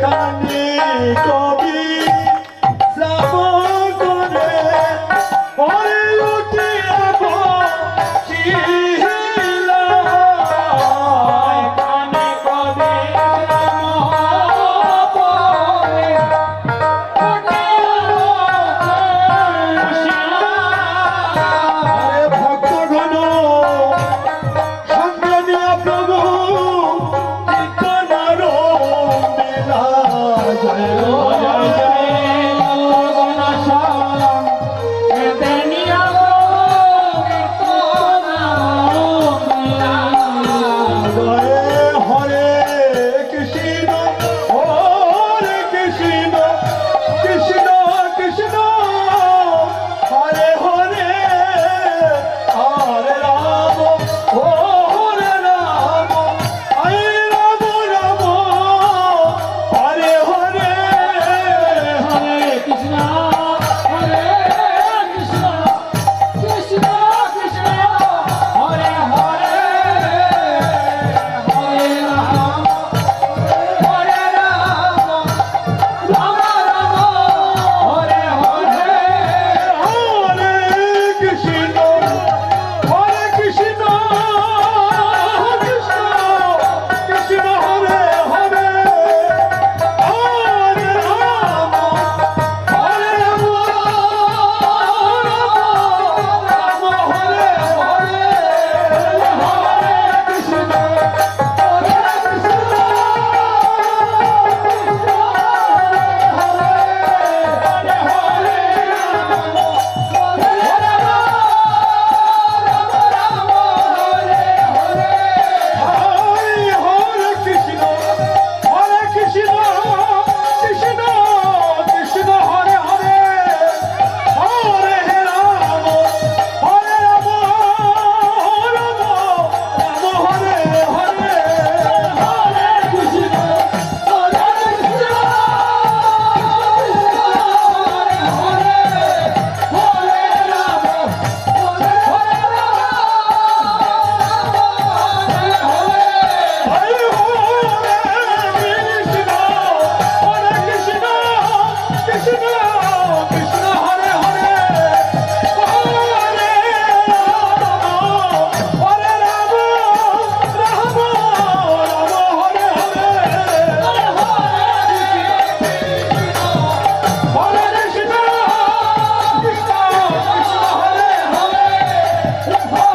কানি কবি শ্রাবণ করে পরে উঠিয়া বসিলা কানে কবে পরে আরে ভক্তগণ সঙ্গে নিয়ে প্রভু কীর্তনার মেলা জয় হরে কৃষ্ণ কৃষ্ণ কৃষ্ণ কৃষ্ণ হরে হরে হরে রাম হরে রাম হরে রাম রাম হরে হরে হরে কৃষ্ণ হরে কৃষ্ণ কৃষ্ণ কৃষ্ণ হরে হরে হরে রাম হরে রাম রাম রাম হরে হরে হরে কৃষ্ণ কৃষ্ণ কৃষ্ণ হরে হরে হরে রাম রাম হরে হরে হরে কৃষ্ণ হরে কৃষ্ণ কৃষ্ণ কৃষ্ণ কৃষ্ণ হরে হরে হরে রাম রাম হরে হরে হরে কৃষ্ণ হরে হরে কৃষ্ণ কৃষ্ণ কৃষ্ণ কৃষ্ণ হরে হরে হরে রাম হরে রাম রাম রাম হরে হরে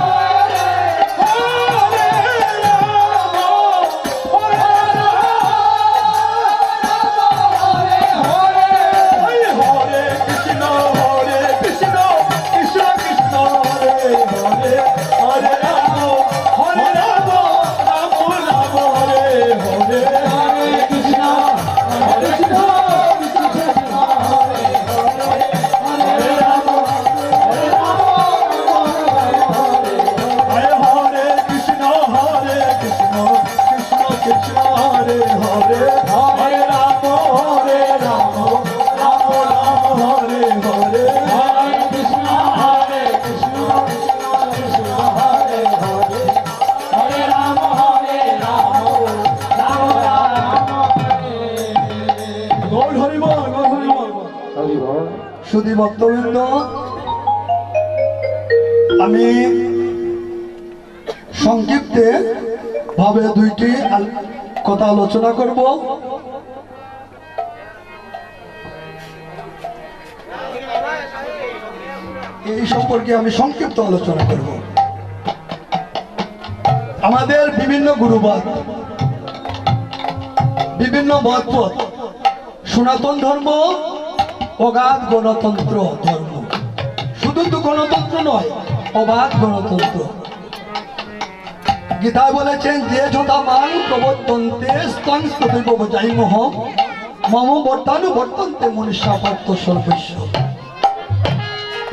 হরে কৃষ্ণ কৃষ্ণ কৃষ্ণ হরে হরে হরে কৃষ্ণ কৃষ্ণ কৃষ্ণ কৃষ্ণ হরে হরে হরে রাম রাম রাম হরে হরে হরে কৃষ্ণ হরে কৃষ্ণ কৃষ্ণ হরে হরে হরে রাম হরে রাম হরে হরে কৃষ্ণ কৃষ্ণ কৃষ্ণ হরে হরে হরে রাম রাম রাম হরে হরে হরে কৃষ্ণ কৃষ্ণ কৃষ্ণ হরে হরে হরে রাম রাম রাম হরে গৌর হরি বল গৌর হরি বল শুধু ভক্তবৃন্দ আমি সংক্ষিপ্তে ভাবে দুইটি কথা আলোচনা করব। এই সম্পর্কে আমি সংক্ষিপ্ত আলোচনা করব। আমাদের বিভিন্ন গুরুবাদ, বিভিন্ন মতপথ, সনাতন ধর্ম অগাধ গণতন্ত্র ধর্ম, শুধু তো গণতন্ত্র নয়, অবাধ গণতন্ত্র। গীতায় বলেছেন যে যথা মান প্রবর্তন্তে স্তং তথৈব বজাইমহ মম বর্তানুবর্তন্তে মনুষ্যা পার্থ সর্বস্ব।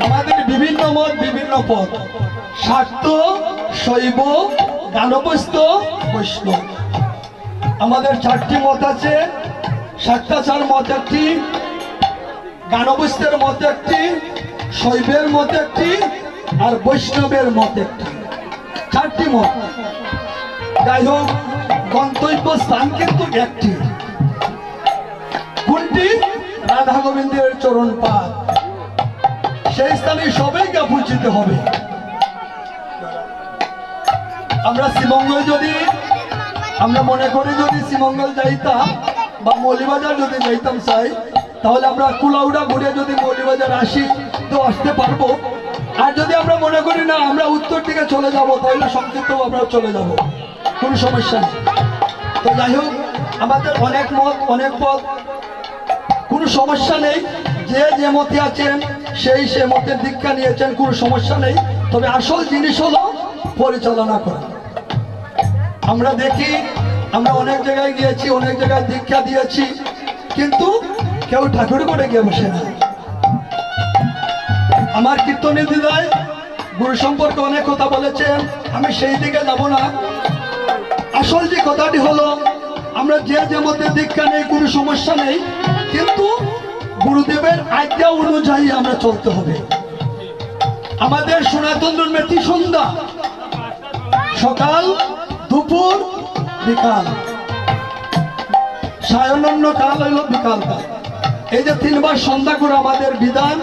আমাদের বিভিন্ন মত, বিভিন্ন পথ, শাক্ত, শৈব, গানবস্ত, বৈষ্ণব। আমাদের চারটি মত আছে। শাক্তাচার মত একটি, গানবস্তের মত একটি, শৈবের মত একটি, আর বৈষ্ণবের মত একটি। চারটি মত। যাই হোক, গন্তব্য স্থান কিন্তু একটি। কোনটি? রাধা গোবিন্দের চরণ পাদ। সেই স্থানে সবাইকে পৌঁছতে হবে। আমরা শ্রীমঙ্গল যদি আমরা মনে করি যদি শ্রীমঙ্গল যাইতাম বা মৌলিবাজার যদি যাইতাম চাই, তাহলে আমরা কুলাউড়া ঘুরে যদি মৌলিবাজার আসি তো আসতে পারবো। আর যদি আমরা মনে করি না আমরা উত্তর দিকে চলে যাব, তাহলে সংক্ষিপ্ত আমরা চলে যাব, কোনো সমস্যা নেই। তো যাই হোক, আমাদের অনেক মত অনেক পথ, কোনো সমস্যা নেই। যে যে মতে আছেন সেই সে মতের দীক্ষা নিয়েছেন, কোনো সমস্যা নেই। তবে আসল জিনিস হলো পরিচালনা করা। আমরা দেখি আমরা অনেক জায়গায় গিয়েছি, অনেক জায়গায় দীক্ষা দিয়েছি, কিন্তু কেউ ঠাকুর করে গিয়ে বসে না। আমার কীর্তনী দিদায় গুরু সম্পর্কে অনেক কথা বলেছেন, আমি সেই দিকে যাব না। আসল যে কথাটি হলো আমরা যে যে মতে দীক্ষা নেই কোনো সমস্যা নেই, কিন্তু গুরুদেবের আজ্ঞা অনুযায়ী আমরা চলতে হবে। আমাদের সনাতন ধর্মে সন্ধ্যা, সকাল, দুপুর, বিকাল, সায়নন্য কাল হইল বিকালকাল। এই যে 3 বার সন্ধ্যা করে আমাদের বিধান।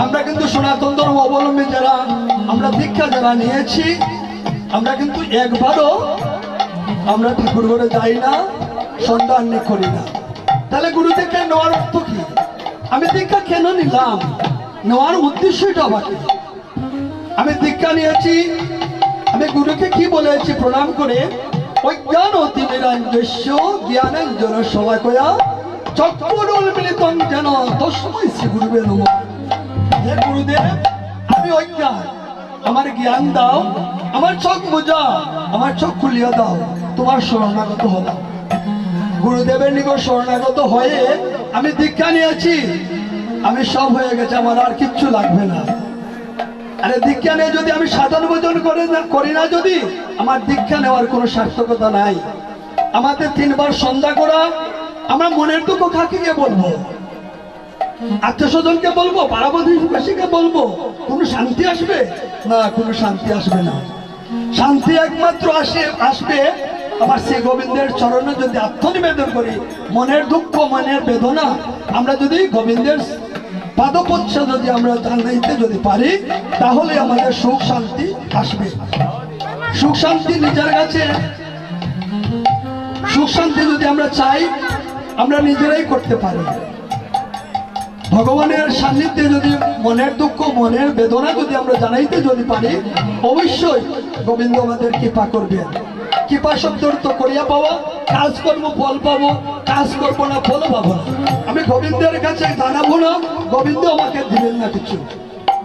আমরা কিন্তু সনাতন ধর্ম অবলম্বী যারা, আমরা দীক্ষা যারা নিয়েছি, আমরা কিন্তু একবারও আমরা ঠাকুর ঘরে যাই না, সন্ধ্যা আন্নি করি না। তাহলে গুরু দীক্ষা নেওয়ার অর্থ কি? আমি দীক্ষা কেন নিলাম? নেওয়ার উদ্দেশ্যটা আমাকে, আমি দীক্ষা নিয়েছি, আমি গুরুকে কি বলেছি প্রণাম করে, অজ্ঞান অতি নিরঞ্জস্য জ্ঞানাঞ্জন শলাকয়া চক্ষুরুন্মিলিতং যেন তস্মৈ শ্রী গুরুবে নমঃ। হে গুরুদেব, আমি অজ্ঞান, আমার জ্ঞান দাও, আমার চোখ বুঝাও, আমার চোখ খুলিয়া দাও। তোমার শরণাগত হলাম। গুরুদেবের নিকট শরণাগত হয়ে আমি দীক্ষা নিয়েছি, আমি সব হয়ে গেছে, আমার আর কিচ্ছু লাগবে না। আরে দীক্ষা নিয়ে যদি আমি সাধন ভোজন করি না, যদি আমার দীক্ষা নেওয়ার কোনো সার্থকতা নাই। আমাদের 3 বার সন্ধ্যা করা, আমরা মনের দুঃখ কাকে গিয়ে বলবো? আত্মীয় স্বজনকে বলবো? পাড়া প্রতিবেশীকে বলবো? কোনো শান্তি আসবে না? কোনো শান্তি আসবে না। শান্তি একমাত্র আসবে আমার শ্রী গোবিন্দের চরণে যদি আত্মনিবেদন করি। মনের দুঃখ, মনের বেদনা আমরা যদি গোবিন্দের পাদপচ্ছ যদি আমরা জানাইতে যদি পারি, তাহলে আমাদের সুখ শান্তি আসবে। সুখ শান্তি নিজের কাছে, সুখ শান্তি যদি আমরা চাই, আমরা নিজেরাই করতে পারি। ভগবানের সান্নিধ্যে যদি মনের দুঃখ, মনের বেদনা যদি আমরা জানাইতে যদি পারি, অবশ্যই গোবিন্দ আমাদের কৃপা করবেন। কৃপা শব্দ অর্থ করিয়া পাওয়া, কাজ করবো ফল পাবো, কাজ করবো না ফল পাবো না। আমি গোবিন্দের কাছে জানাবো না, গোবিন্দ আমাকে দিবেন না কিছু।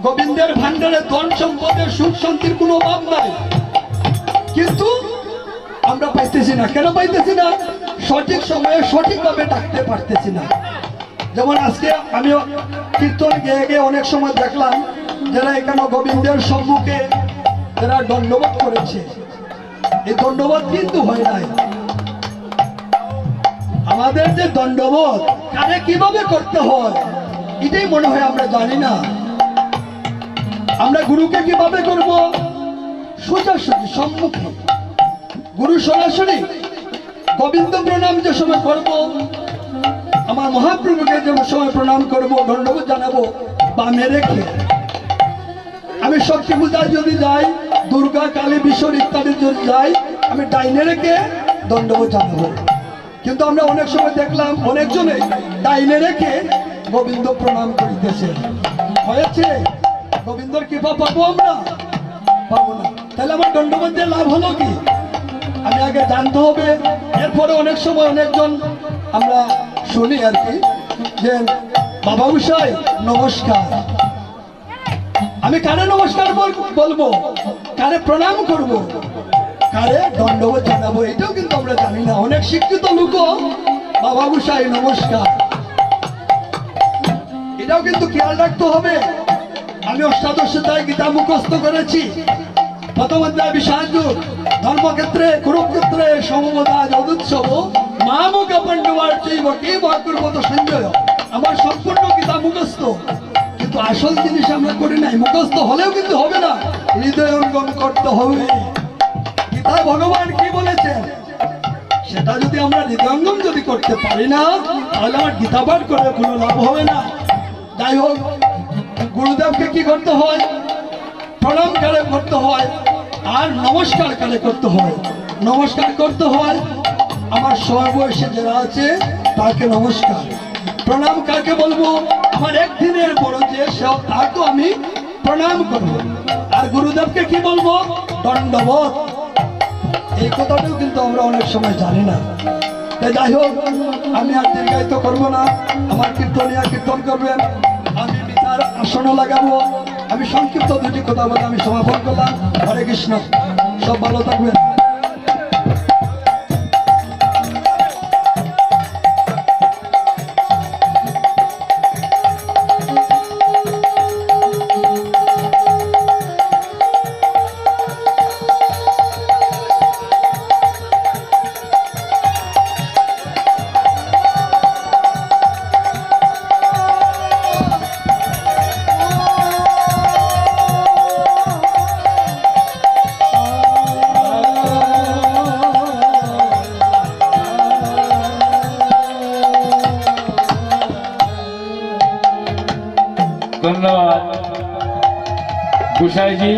গোবিন্দের ভান্ডারে ধন সম্পদের সুখ শান্তির কোনো অভাব নাই, কিন্তু আমরা পাইতেছি না। কেন পাইতেছি না? সঠিক সময়ে সঠিকভাবে ডাকতে পারতেছি না। যেমন আজকে আমি কীর্তন গেয়ে গিয়ে অনেক সময় দেখলাম যারা এখানে গোবিন্দের সম্মুখে যারা দণ্ডবোধ করেছে, এই দণ্ডবোধ কিন্তু হয় নাই। আমাদের যে দণ্ডবোধ কারে কিভাবে করতে হয় এটাই মনে হয় আমরা জানি না। আমরা গুরুকে কিভাবে করব? সোজাসুজি সম্মুখে গুরু সরাসরি গোবিন্দ প্রণাম যে সময় করব, আমার মহাপ্রভুকে যে সময় প্রণাম করব, দণ্ডবোধ জানাবো, বামে রেখে। আমি শক্তি পূজায় যদি যাই, দুর্গা, কালী, বিশ্বর ইত্যাদি যদি যাই, আমি ডাইনে রেখে দণ্ডবোধ জানাবো। কিন্তু আমরা অনেক সময় দেখলাম অনেকজনে ডাইনে রেখে গোবিন্দ প্রণাম করিতেছে। হয়েছে? গোবিন্দর কৃপা পাবো আমরা? পাবো না। তাহলে আমার দণ্ডবোধের লাভ হলো কি? আমি আগে জানতে হবে। এরপরে অনেক সময় অনেকজন আমরা শুনি আর কি যে বাবা গোসাই নমস্কার। আমি কারে নমস্কার বলবো, কারে প্রণাম করব, কারে দণ্ডবোধ জানাবো, এটাও কিন্তু আমরা জানি না। অনেক শিক্ষিত লোক বাবা গোসাই নমস্কার, এটাও কিন্তু খেয়াল রাখতে হবে। আমি অষ্টাদশতায় গীতা মুখস্থ করেছি। প্রথম অধ্যায় বিশালযুগ, ধর্মক্ষেত্রে কুরুক্ষেত্রে সমবদা যদুৎসব মামুখ পাণ্ডবার চৈব কে বাকুর্বত সঞ্জয়। আমার সম্পূর্ণ গীতা মুখস্থ, কিন্তু আসল জিনিস আমরা করি নাই। মুখস্থ হলেও কিন্তু হবে না, হৃদয়ঙ্গম করতে হবে। গীতায় ভগবান কি বলেছেন সেটা যদি আমরা হৃদয়ঙ্গম যদি করতে পারি না, তাহলে আমার গীতা পাঠ করে কোনো লাভ হবে না। যাই হোক, গুরুদেবকে কি করতে হয়? প্রণাম কালে করতে হয়, আর নমস্কার কালে করতে হয়। নমস্কার করতে হয় আমার সমবয়সী যারা আছে তাকে নমস্কার। প্রণাম কাকে বলবো? আমার একদিনের বড় যে সেও তাকে আমি প্রণাম করবো। আর গুরুদেবকে কি বলবো? দণ্ডবত। এই কথাটাও কিন্তু আমরা অনেক সময় জানি না। তাই যাই হোক, আমি আর দীর্ঘায়িত করবো না। আমার কীর্তনিয়া কীর্তন করবেন, আমি মিতার আসনও লাগাবো। আমি সংক্ষিপ্ত দুটি কথা বলে আমি সমাপন করলাম। হরে কৃষ্ণ, সব ভালো থাকবেন। ধন্যবাদ গোসাইজি।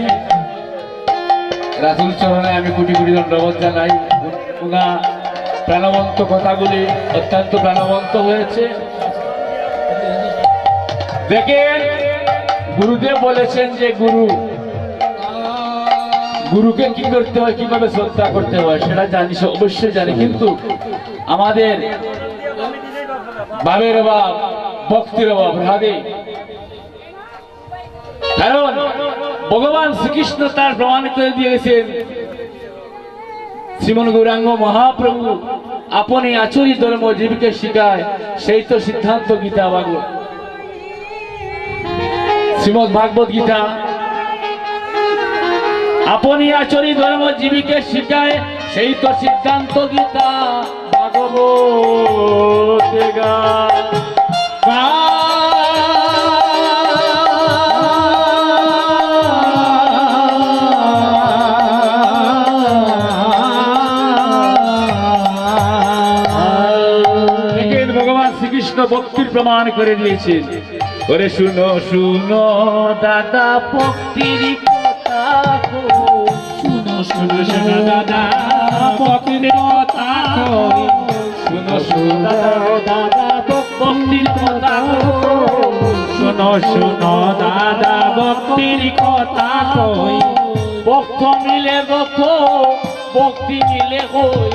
রাসূল চরণে আমি কোটি কোটি ধন্যবাদ জানাই। উনা প্রাণবন্ত কথাগুলি অত্যন্ত প্রাণবন্ত হয়েছে। দেখেন, গুরুদেব বলেছেন যে গুরুকে কি করতে হয়, কিভাবে শ্রদ্ধা করতে হয় সেটা জানি, অবশ্যই জানি। কিন্তু আমাদের ভাবের অভাব, ভক্তির অভাব রাধে। কারণ ভগবান শ্রীকৃষ্ণ তার প্রমাণ করে দিয়েছেন, শ্রীমন গৌরাঙ্গ মহাপ্রভু আপনি আচরি ধর্ম জীবিকে শিখায়, সেই তো সিদ্ধান্ত গীতা ভাগবত, শ্রীমদ ভাগবত গীতা। আপনি আচরি ধর্ম জীবিকে শিখায়, সেই তো সিদ্ধান্ত গীতা ভাগবত শ্রীকৃষ্ণ ভক্তির প্রমাণ করে দিয়েছেন। ওরে শুনো শুনো দাদা ভক্তির কথা, শুনো শুনো শুনো দাদা ভক্তির কথা, শুনো শুনো দাদা ভক্তির কথা, শুনো শুনো দাদা ভক্তির কথা কই। ভক্ত মিলে ভক্ত, ভক্তি মিলে কই,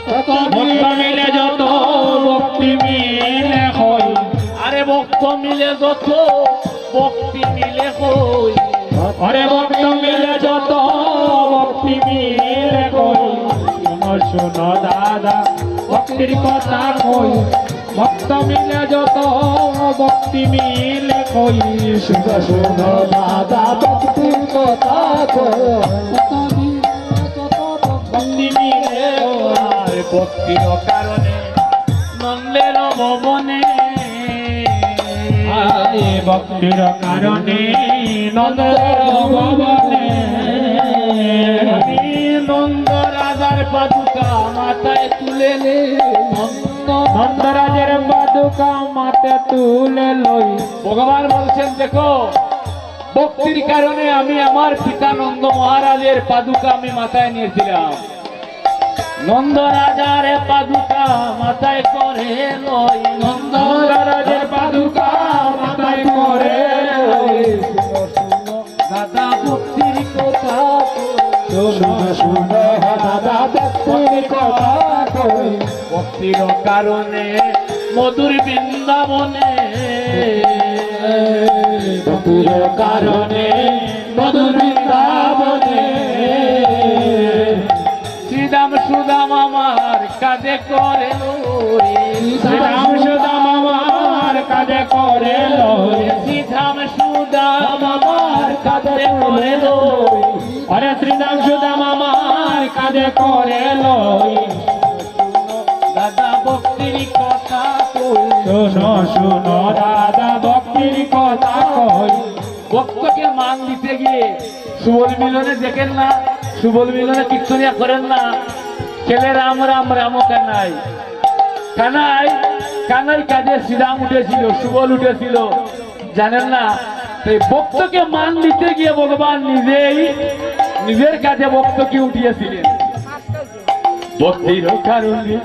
ভক্ত মিলে যত ভক্তি মিলে হই। আরে ভক্ত মিলে যত ভক্তি মিলে হই, আরে ভক্ত মিলে যত ভক্তি মিলে হই। শুনো শুনো দাদা ভক্তির কথা কই, ভক্ত মিলে যত ভক্তি মিলে কই। শুনো শুনো দাদা ভক্তির কথা কই, ভক্তি মিলে ভক্তির কারণে নন্দের ভবনে, ভক্তির কারণে নন্দের ভবনে, নন্দ রাজার পাদুকা মাথায় তুলে নে, নন্দ রাজার পাদুকা মাথায় তুলে লই। ভগবান বলছেন, দেখো ভক্তির কারণে আমি আমার পিতা নন্দ মহারাজের পাদুকা আমি মাথায় নিয়েছিলাম। নন্দ রাজার পাদুকা মাথায় করে লই, নন্দ রাজার পাদুকা মাথায় করে লই। দাদা ভক্তির কথা, শুনো শুনো দাদা ভক্তির কথা কই। ভক্তির কারণে মধুর বৃন্দাবনে, ভক্তির কারণে মধুর বৃন্দাবনে, শ্রীরাম সুদাম আমার কাজে করে লই, শ্রীরাম সুদাম আমার কাজে করে লই, শ্রীরাম সুদাম আমার কাজে করে লই, আরে শ্রীরাম সুদাম আমার কাজে করে লই। দাদা ভক্তির কথা কই, শুনো শুনো দাদা ভক্তির কথা কই। ভক্তকে মান দিতে গিয়ে সুবল মিলনে দেখেন না, সুবল মিলনে কীর্তনিয়া করেন না, খেলে রাম রাম রাম কানাই কানাই কানাই কাজে শ্রীরাম উঠেছিল, সুবল উঠেছিল, জানেন না? এই ভক্তকে মান দিতে গিয়ে ভগবান নিজেই নিজের কাছে ভক্তকে উঠিয়েছিলেন। ভক্তির কারণে